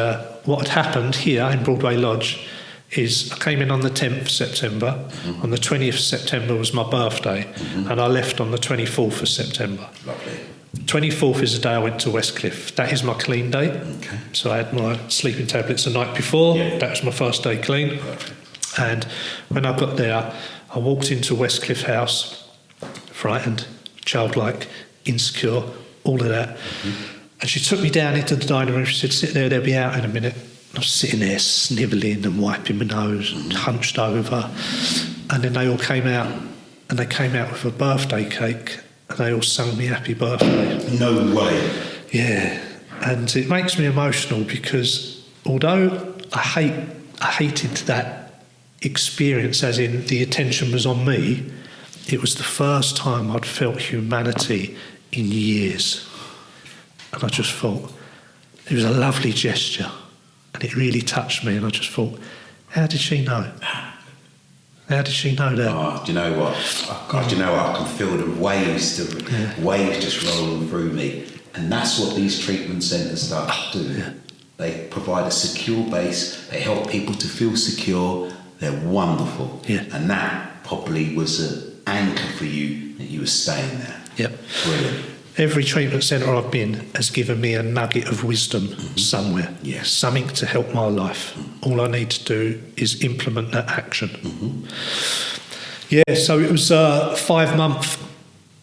what had happened here in Broadway Lodge is I came in on the 10th of September. On the 20th of September was my birthday, and I left on the 24th of September. Lovely. 24th is the day I went to Westcliff. That is my clean day. Okay. So I had my sleeping tablets the night before. Yeah. That was my first day clean. Perfect. And when I got there, I walked into Westcliff House, frightened, childlike, insecure, all of that. And she took me down into the dining room. She said, sit there, they'll be out in a minute. I was sitting there snivelling and wiping my nose and hunched over. And then they all came out, and they came out with a birthday cake and they all sung me happy birthday. No way. Yeah, and it makes me emotional because although I hated that experience, as in the attention was on me, it was the first time I'd felt humanity in years. And I just thought, it was a lovely gesture, and it really touched me, and I just thought, how did she know? How did she know that? Oh, do you know what? God, do you know what? I can feel the waves just rolling through me. And that's what these treatment centres start to do. Yeah. They provide a secure base. They help people to feel secure. They're wonderful. Yeah. And that probably was an anchor for you that you were staying there. Yep. Brilliant. Every treatment centre I've been has given me a nugget of wisdom somewhere. Yes. Something to help my life. All I need to do is implement that action. Yeah, so it was a 5-month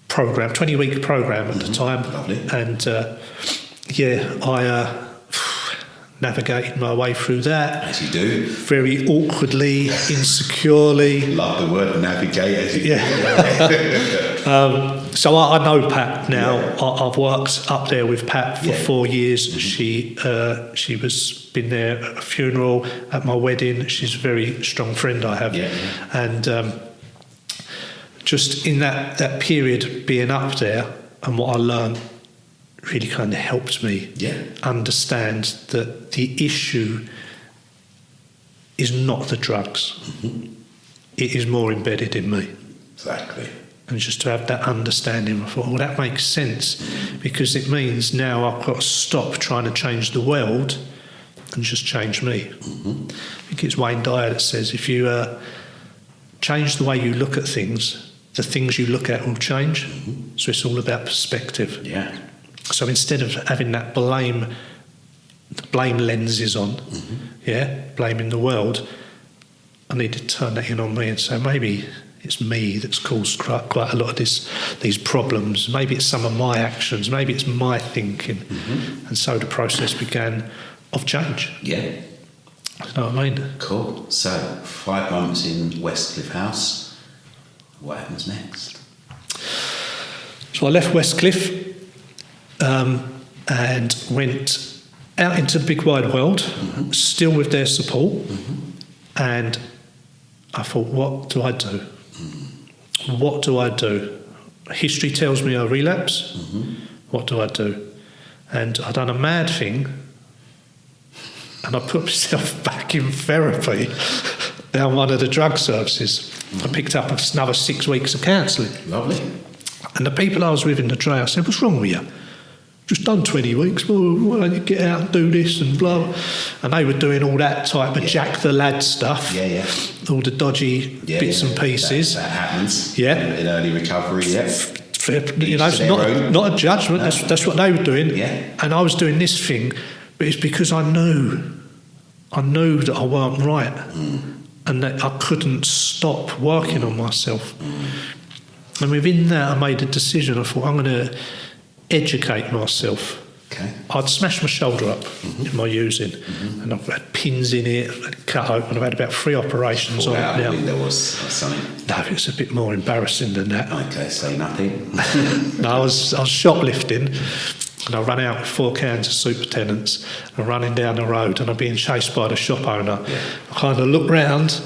program, 20-week program at the time. Lovely. And I navigated my way through that. As you do. Very awkwardly, insecurely. Love the word navigate, as you do. So I know Pat now. Yeah. I've worked up there with Pat for 4 years. She was been there at a funeral, at my wedding. She's a very strong friend I have. And just in that period being up there, and what I learned really kind of helped me understand that the issue is not the drugs. It is more embedded in me. Exactly. And just to have that understanding, I thought, well, that makes sense, because it means now I've got to stop trying to change the world and just change me. I think it's Wayne Dyer that says, if you change the way you look at things, the things you look at will change. So it's all about perspective. Yeah. So instead of having that blame lenses on, blaming the world, I need to turn that in on me and say, maybe it's me that's caused quite a lot of these problems. Maybe it's some of my actions. Maybe it's my thinking. And so the process began of change. Yeah. You know what I mean? Cool. So 5 months in Westcliff House. What happens next? So I left Westcliff and went out into the big wide world, still with their support. And I thought, what do I do? What do I do? History tells me I relapse. What do I do? And I'd done a mad thing, and I put myself back in therapy down one of the drug services. I picked up another 6 weeks of counselling. Lovely. And the people I was with in the tray, I said, what's wrong with you? Just done 20 weeks, well, why don't you get out and do this and blah. And they were doing all that type of Jack the Lad stuff. All the dodgy bits and pieces. That happens. In early recovery, You know, it's not a judgment, that's what they were doing. And I was doing this thing, but it's because I knew that I weren't right. And that I couldn't stop working on myself. And within that, I made a decision. I thought, I'm going to educate myself. Okay. I'd smashed my shoulder up in my using, and I've had pins in it, cut open. I've had about 3 operations on it now. There was something. No, it's a bit more embarrassing than that. Okay, say nothing. No, I was shoplifting, and I ran out with 4 cans of supertenants, and running down the road, and I'm being chased by the shop owner. I kind of look round,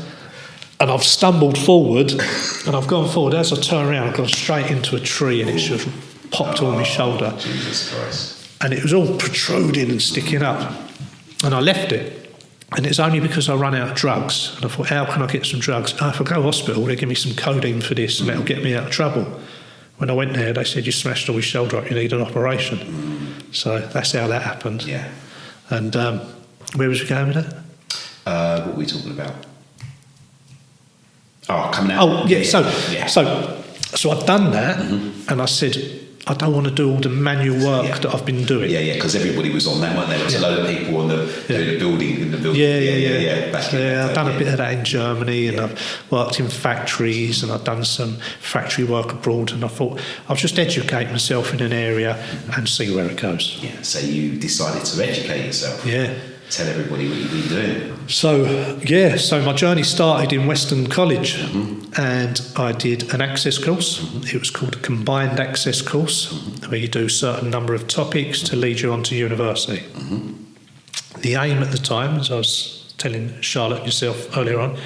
and I've stumbled forward, and I've gone forward. As I turn around, I've gone straight into a tree, and it's just popped on my shoulder. Jesus Christ. And it was all protruding and sticking up. And I left it. And it's only because I run out of drugs. And I thought, how can I get some drugs? Oh, if I go to hospital, they give me some codeine for this, and that'll get me out of trouble. When I went there, they said, you smashed all your shoulder up, you need an operation. So that's how that happened. Yeah. And where was we going with that? What were we talking about? Oh, coming out. Oh, yeah. So I'd done that, and I said, I don't want to do all the manual work that I've been doing. Yeah, because everybody was on that, weren't there? There was a load of people on the building. In the building. Yeah, I've done a bit of that in Germany, and I've worked in factories, and I've done some factory work abroad, and I thought I'll just educate myself in an area and see where it goes. Yeah, so you decided to educate yourself. Yeah. Tell everybody what you've been doing. So my journey started in Western College, and I did an access course. It was called a combined access course, where you do a certain number of topics to lead you on to university. The aim at the time, as I was telling Charlotte and yourself earlier on,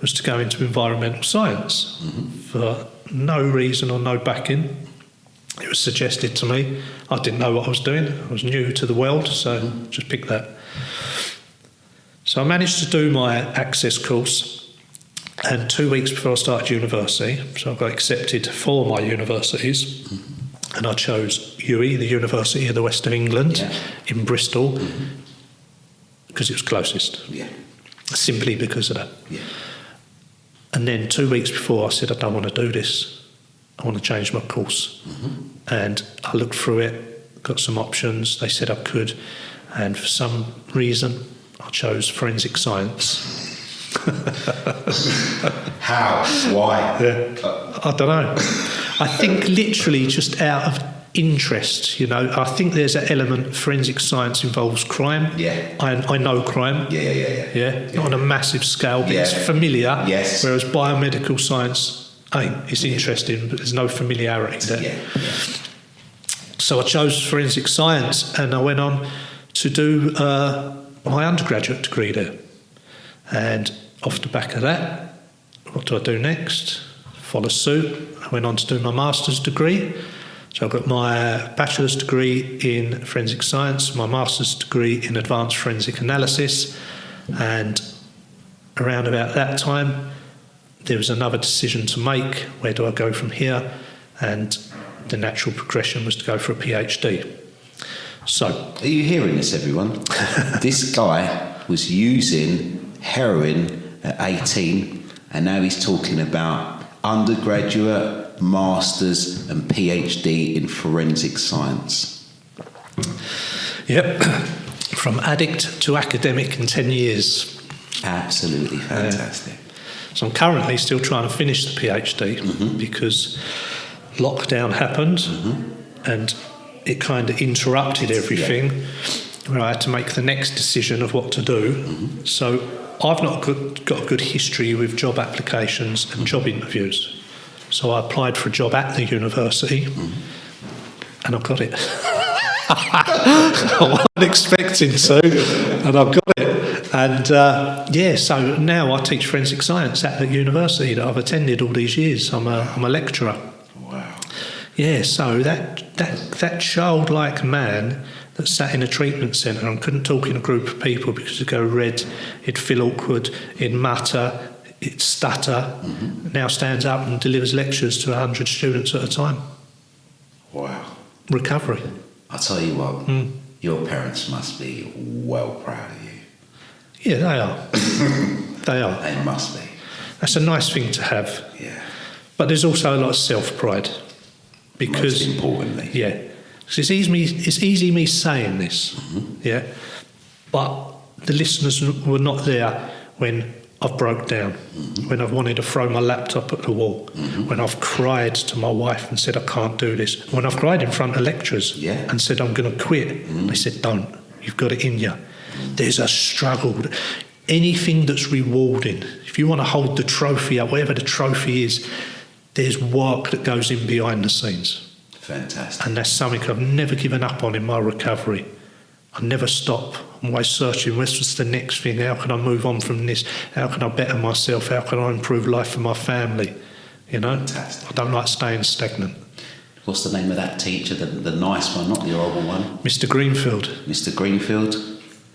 was to go into environmental science for no reason or no backing. It was suggested to me. I didn't know what I was doing. I was new to the world, so just picked that. So I managed to do my access course, and 2 weeks before I started university, so I got accepted for my universities, and I chose UWE, the University of the West of England, in Bristol, because it was closest. Simply because of that. And then 2 weeks before, I said, I don't want to do this. I want to change my course. And I looked through it, got some options. They said I could. And for some reason, I chose forensic science. How? Why? I don't know. I think literally just out of interest, you know. I think there's an element, forensic science involves crime. I know crime. Not on a massive scale, but it's familiar. Whereas biomedical science ain't. It's interesting, but there's no familiarity there. So I chose forensic science, and I went on to do my undergraduate degree there. And off the back of that, what do I do next? Follow suit. I went on to do my master's degree. So I got my bachelor's degree in forensic science, my master's degree in advanced forensic analysis, and around about that time, there was another decision to make. Where do I go from here? And the natural progression was to go for a PhD. So, are you hearing this, everyone? This guy was using heroin at 18, and now he's talking about undergraduate, masters and PhD in forensic science. From addict to academic in 10 years. Absolutely fantastic. So I'm currently still trying to finish the PhD because lockdown happened and it kind of interrupted everything, where I had to make the next decision of what to do. So I've not got a good history with job applications and job interviews. So I applied for a job at the university and I got it. I wasn't expecting to, and I've got it. And so now I teach forensic science at the university that I've attended all these years. I'm a lecturer. Wow. So that childlike man that sat in a treatment centre and couldn't talk in a group of people because he'd go red, he'd feel awkward, he'd mutter, he'd stutter, now stands up and delivers lectures to 100 students at a time. Wow. Recovery. I'll tell you what, your parents must be well proud of you. Yeah, they are. They are. They must be. That's a nice thing to have. Yeah. But there's also a lot of self-pride. Because, most importantly. Yeah. Because it's easy me saying this, but the listeners were not there when I've broke down, when I've wanted to throw my laptop at the wall, when I've cried to my wife and said I can't do this, when I've cried in front of lecturers and said I'm going to quit. They said don't, you've got it in you. There's a struggle. Anything that's rewarding, if you want to hold the trophy up, whatever the trophy is, there's work that goes in behind the scenes. Fantastic. And that's something I've never given up on in my recovery. I never stop. I'm always searching, what's the next thing? How can I move on from this? How can I better myself? How can I improve life for my family? You know? Fantastic. I don't like staying stagnant. What's the name of that teacher, the nice one, not the horrible one? Mr. Greenfield. Mr. Greenfield,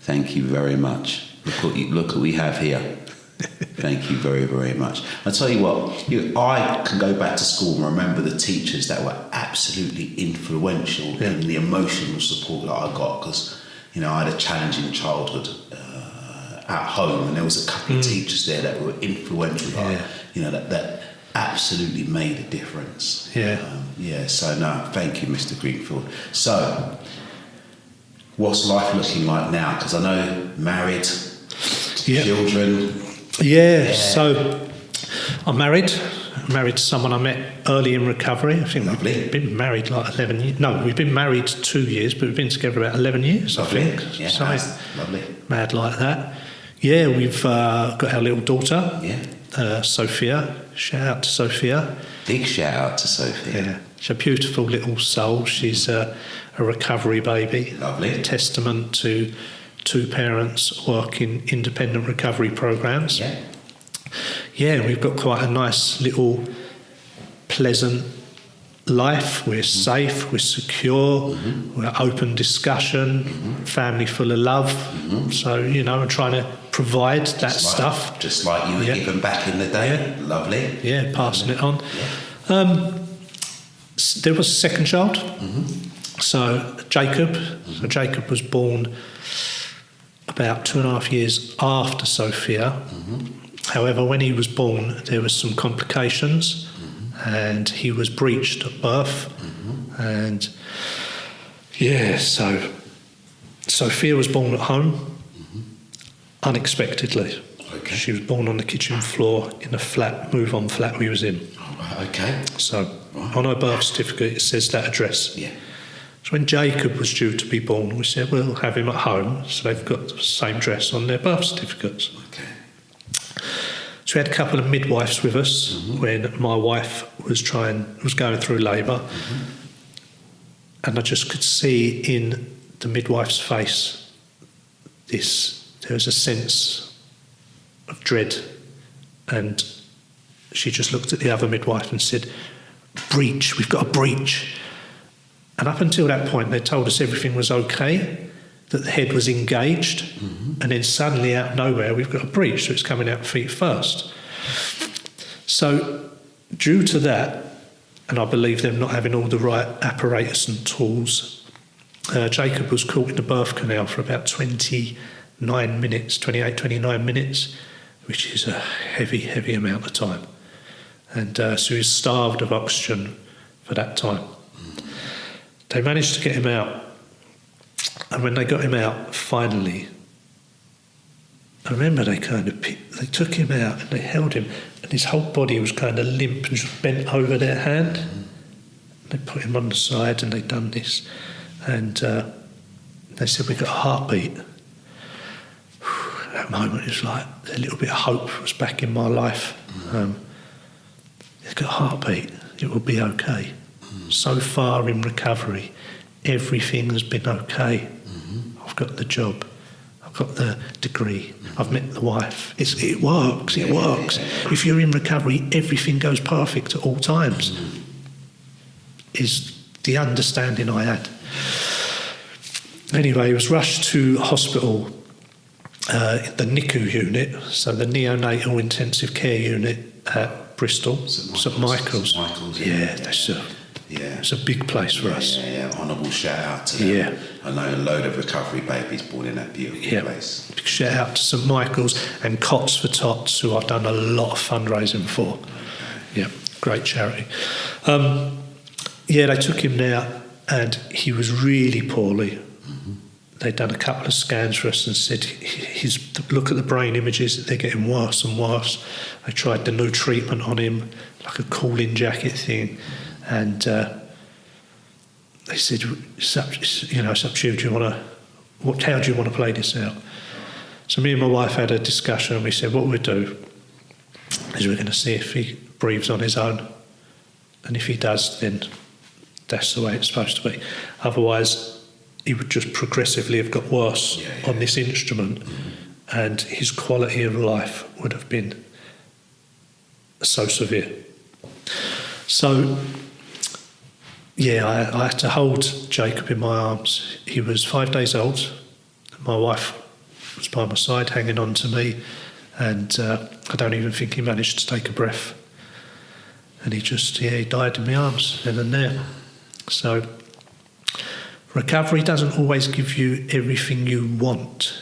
thank you very much. Look what we have here. Thank you very, very much. I'll tell you what, I can go back to school and remember the teachers that were absolutely influential in the emotional support that I got, because, I had a challenging childhood at home, and there was a couple of teachers there that were influential, that absolutely made a difference. So no, thank you, Mr. Greenfield. So, what's life looking like now? Because I know married, children. So I'm married. married to someone I met early in recovery. I think Lovely. we've been married like 11 years. No, we've been married 2 years, but we've been together about 11 years, Lovely. I think. Yeah, Something lovely. mad like that. Yeah, we've got our little daughter, Sophia. Shout out to Sophia. Big shout out to Sophia. Yeah, she's a beautiful little soul. She's a recovery baby. Lovely. A testament to two parents working independent recovery programs. Yeah. Yeah, we've got quite a nice little pleasant life. We're safe, we're secure, we're open discussion, family full of love. So, I'm trying to provide that stuff. Just like you were given back in the day. Yeah. Lovely. Yeah, passing it on. Yeah. There was a second child. So Jacob was born about 2.5 years after Sophia. However, when he was born, there was some complications, and he was breached at birth. And so Sophia was born at home unexpectedly. Okay. She was born on the kitchen floor in a flat, move-on flat we was in. Okay. So on her birth certificate, it says that address. Yeah. So when Jacob was due to be born, we said, we'll have him at home. So they've got the same address on their birth certificates. Okay. So we had a couple of midwives with us when my wife was going through labour. And I just could see in the midwife's face there was a sense of dread. And she just looked at the other midwife and said, breach, we've got a breach. And up until that point, they told us everything was okay, that the head was engaged, and then suddenly out of nowhere, we've got a breach, so it's coming out feet first. So due to that, and I believe them not having all the right apparatus and tools, Jacob was caught in the birth canal for about 28, 29 minutes, which is a heavy, heavy amount of time. And so he was starved of oxygen for that time. They managed to get him out. And when they got him out, finally, I remember they took him out and they held him, and his whole body was kind of limp and just bent over their hand. They put him on the side and they'd done this. And they said, we've got a heartbeat. At that moment, it was like a little bit of hope was back in my life. It's got a heartbeat. It will be okay. So far in recovery, everything has been okay. I've got the job. I've got the degree. I've met the wife. It works. It works. If you're in recovery, everything goes perfect at all times. Is the understanding I had. Anyway, he was rushed to hospital, the NICU unit, so the neonatal intensive care unit at Bristol, St Michael's. Yeah, it's a big place for us. Yeah. Honourable shout out to them. Yeah. I know a load of recovery babies born in that beautiful place. Big shout out to St Michael's and Cots for Tots, who I've done a lot of fundraising for. Okay. Yeah, great charity. They took him there and he was really poorly. They'd done a couple of scans for us and said, look at the brain images, they're getting worse and worse. They tried the new treatment on him, like a cooling jacket thing. And they said, it's up to you. How do you want to play this out? So me and my wife had a discussion and we said, what we'll do is we're going to see if he breathes on his own. And if he does, then that's the way it's supposed to be. Otherwise, he would just progressively have got worse on this instrument, and his quality of life would have been so severe. So, I had to hold Jacob in my arms. He was 5 days old. My wife was by my side, hanging on to me, and I don't even think he managed to take a breath. And he died in my arms then and there. So, recovery doesn't always give you everything you want,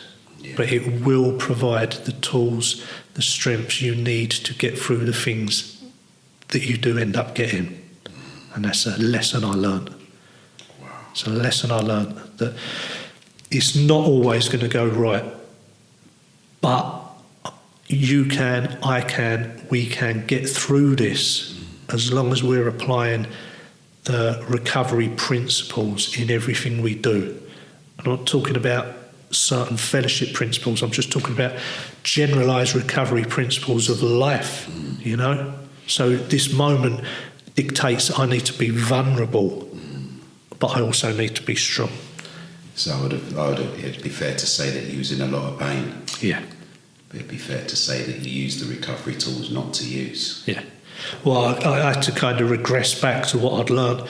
but it will provide the tools, the strengths you need to get through the things that you do end up getting. And that's a lesson I learned. Wow. It's a lesson I learned, that it's not always going to go right, but you can, I can, we can get through this as long as we're applying the recovery principles in everything we do. I'm not talking about certain fellowship principles, I'm just talking about generalised recovery principles of life, you know? So this moment dictates I need to be vulnerable, but I also need to be strong. So it'd be fair to say that you're in a lot of pain. Yeah. But it'd be fair to say that you use the recovery tools not to use. Yeah. Well, I had to kind of regress back to what I'd learned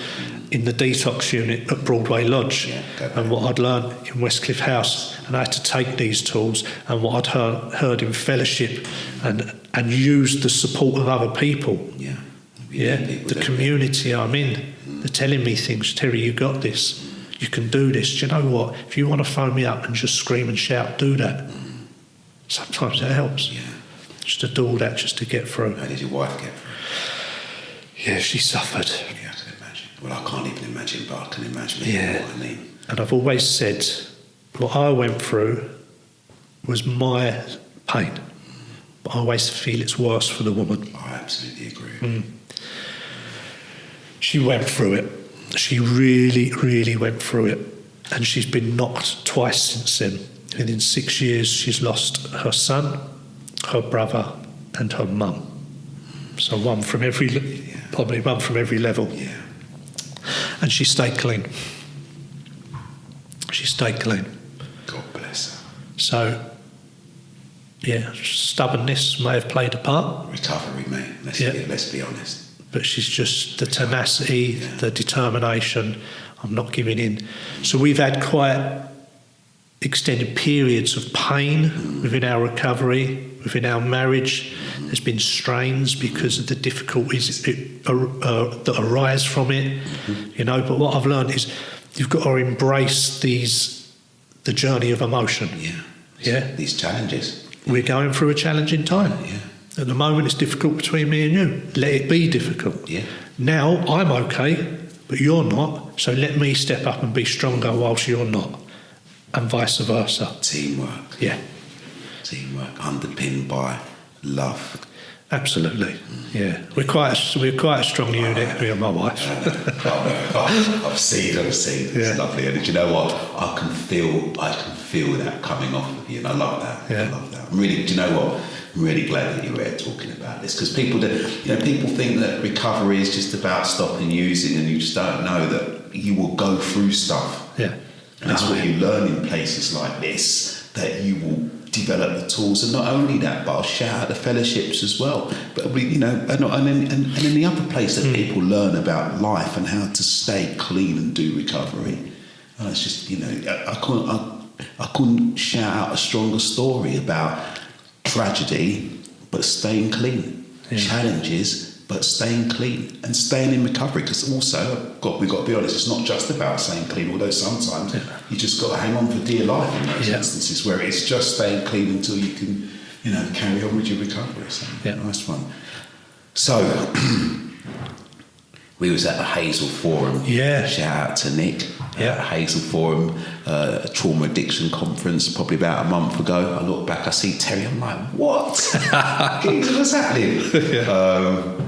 in the detox unit at Broadway Lodge, and what I'd learned in Westcliff House. And I had to take these tools and what I'd heard in fellowship and use the support of other people. Yeah. The community I'm in. They're telling me things. Terry, you got this. You can do this. Do you know what? If you want to phone me up and just scream and shout, do that. Sometimes it helps. Yeah. Just to do all that, just to get through. How did your wife get through? Yeah, she suffered. Yeah, I can imagine. Well, I can't even imagine, but I can imagine what I mean. And I've always said what I went through was my pain. But I always feel it's worse for the woman. I absolutely agree. She went through it. She really, really went through it. And she's been knocked twice since then. Within 6 years, she's lost her son, her brother, and her mum. So one from every level. Yeah. And she stayed clean. She stayed clean. God bless her. So, yeah, stubbornness may have played a part. Recovery, mate. Let's be honest. But she's just the tenacity, the determination. I'm not giving in. So we've had quite extended periods of pain within our recovery, within our marriage. There's been strains because of the difficulties that arise from it, you know. But what I've learned is you've got to embrace the journey of emotion. Yeah. These challenges. We're going through a challenging time. Yeah. At the moment, it's difficult between me and you. Let it be difficult. Yeah. Now I'm okay, but you're not. So let me step up and be stronger whilst you're not, and vice versa. Teamwork. Yeah. Teamwork underpinned by love. Absolutely. Yeah. We're quite a strong unit, me and my wife. I've seen. It's lovely. And do you know what? I can feel that coming off of you, and I love that. Yeah. I love that. I'm really. Do you know what? I'm really glad that you're here talking about this, because people think that recovery is just about stopping using, and you just don't know that you will go through stuff. Yeah. And that's what you learn in places like this, that you will develop the tools, and not only that, but I'll shout out the fellowships as well. But and in the other place that people learn about life and how to stay clean and do recovery. It's just, I couldn't shout out a stronger story about tragedy, but staying clean. Yeah. Challenges, but staying clean and staying in recovery. Because also, we've got to be honest, it's not just about staying clean, although sometimes you just got to hang on for dear life in those instances where it's just staying clean until you can, carry on with your recovery. So, nice one. So, we was at the Hazel Forum. Yeah. Shout out to Nick. Hazel Forum, a trauma addiction conference, probably about a month ago. I look back, I see Terry, I'm like, what? What's happening?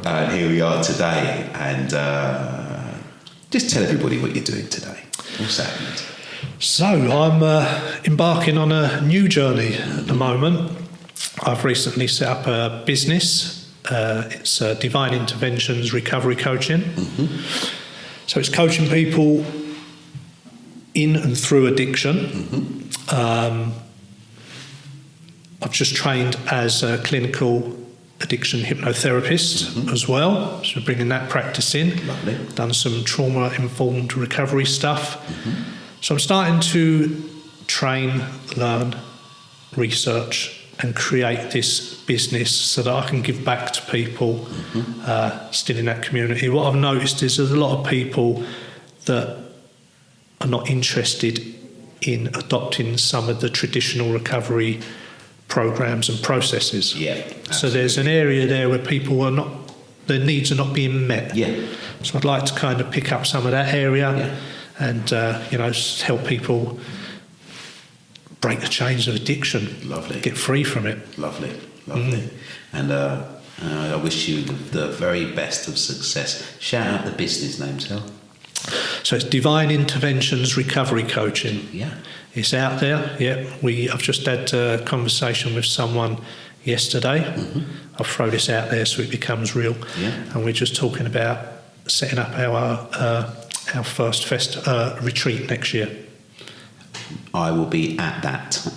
And here we are today. And just tell everybody what you're doing today. What's happening? So I'm embarking on a new journey at the moment. I've recently set up a business. It's Divine Interventions Recovery Coaching. So it's coaching people in and through addiction. I've just trained as a clinical addiction hypnotherapist as well, so bringing that practice in. Lovely. Done some trauma-informed recovery stuff. So I'm starting to train, learn, research and create this business so that I can give back to people still in that community. What I've noticed is there's a lot of people that are not interested in adopting some of the traditional recovery programs and processes. Yeah, absolutely. So there's an area there where people are not, their needs are not being met. Yeah. So I'd like to kind of pick up some of that area and help people break the chains of addiction. Lovely. Get free from it. Lovely. And I wish you the very best of success. Shout out the business name, Sal. So it's Divine Interventions Recovery Coaching. Yeah. It's out there. Yeah, I've just had a conversation with someone yesterday. I'll throw this out there so it becomes real. Yeah. And we're just talking about setting up our first retreat next year. I will be at that.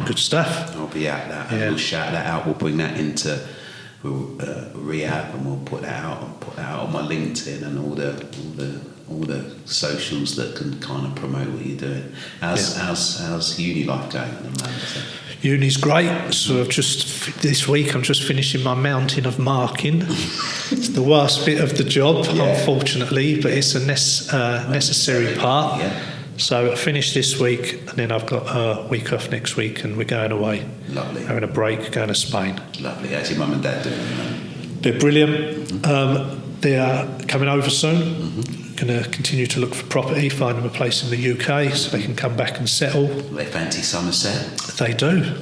Good stuff. I'll be at that. Yeah. And we'll shout that out. We'll bring that into rehab, and we'll put that out on my LinkedIn and all the socials that can kind of promote what you're doing. How's uni life going at the moment? Uni's great. So this week I'm just finishing my mountain of marking. It's the worst bit of the job, unfortunately, but it's a necessary part. Yeah. So I finished this week, and then I've got a week off next week, and we're going away. Lovely. Having a break, going to Spain. Lovely. How's your mum and dad doing? They're brilliant. They are coming over soon. Going to continue to look for property, find them a place in the UK so they can come back and settle. They fancy Somerset? They do.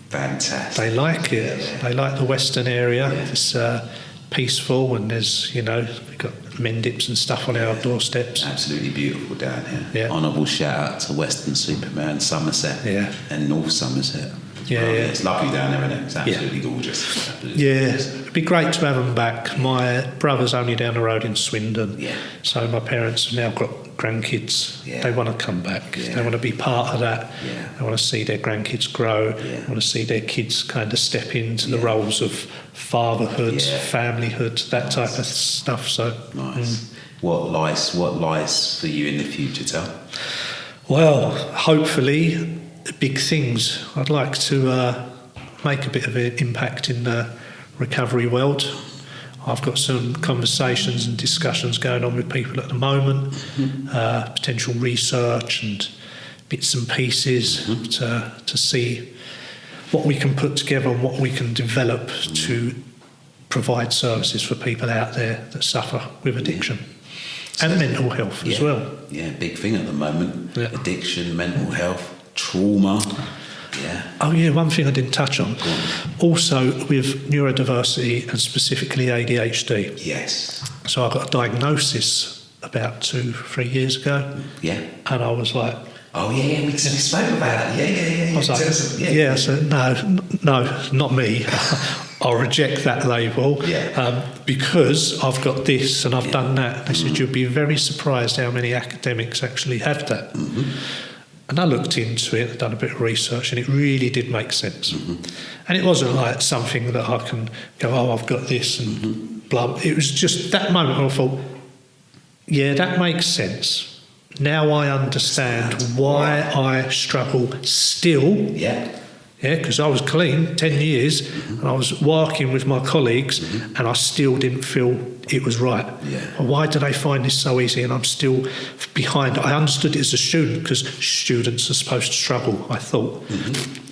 Fantastic. They like it. Yeah. They like the Western area. Yeah. It's peaceful, and there's, we've got mendips and stuff on our doorsteps. Absolutely beautiful down here. Yeah. Honourable shout out to Western Superman, Somerset, and North Somerset. Yeah, It's lovely down there, isn't it? It's absolutely gorgeous. Absolutely gorgeous. It'd be great to have them back. My brother's only down the road in Swindon, so my parents have now got grandkids. Yeah. They want to come back. They want to be part of that. Yeah. They want to see their grandkids grow. Yeah. They want to see their kids kind of step into the roles of fatherhood, familyhood, that type of stuff. So nice. What lies for you in the future, Tal? Well, hopefully, big things. I'd like to make a bit of an impact in the recovery world. I've got some conversations and discussions going on with people at the moment, potential research and bits and pieces to see what we can put together and what we can develop to provide services for people out there that suffer with addiction. And mental health as well. Yeah, big thing at the moment. Yeah. Addiction, mental health, trauma. Yeah. Oh yeah, one thing I didn't touch on. Also with neurodiversity and specifically ADHD. Yes. So I got a diagnosis about 2-3 years ago. Yeah. And I was like... Oh yeah, we spoke about that. Yeah. I was like, I said, no, not me. I'll reject that label because I've got this and I've done that. They said, you'll be very surprised how many academics actually have that. And I looked into it, done a bit of research, and it really did make sense. And it wasn't like something that I can go, oh, I've got this and blah. It was just that moment where I thought, yeah, that makes sense. Now I understand why I struggle still. Yeah, because I was clean 10 years and I was working with my colleagues and I still didn't feel it was right. Well, why did I find this so easy and I'm still behind? I understood it as a student because students are supposed to struggle, I thought.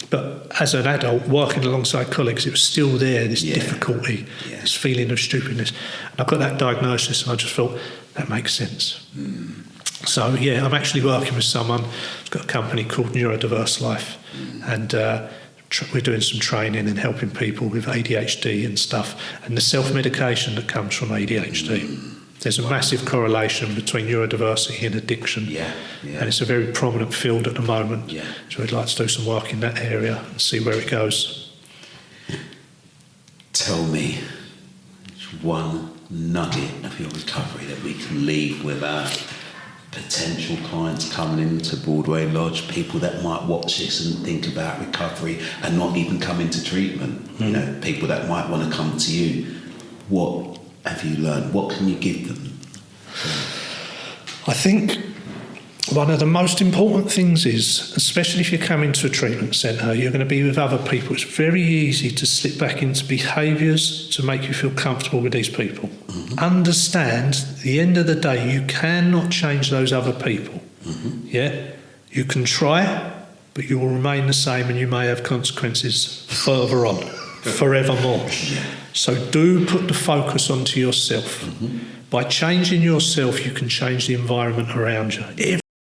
But as an adult, working alongside colleagues, it was still there, this difficulty, this feeling of stupidness. And I got that diagnosis and I just felt, that makes sense. So, I'm actually working with someone who's got a company called Neurodiverse Life, and we're doing some training and helping people with ADHD and stuff, and the self-medication that comes from ADHD. There's a massive correlation between neurodiversity and addiction, and it's a very prominent field at the moment, so we'd like to do some work in that area and see where it goes. Tell me one nugget of your recovery that we can leave with our potential clients coming into Broadway Lodge, people that might watch this and think about recovery and not even come into treatment, people that might want to come to you. What have you learned? What can you give them? I think one of the most important things is, especially if you're coming to a treatment centre, you're going to be with other people. It's very easy to slip back into behaviours to make you feel comfortable with these people. Understand, at the end of the day, you cannot change those other people. You can try, but you will remain the same and you may have consequences further on, forevermore. So do put the focus onto yourself. By changing yourself, you can change the environment around you.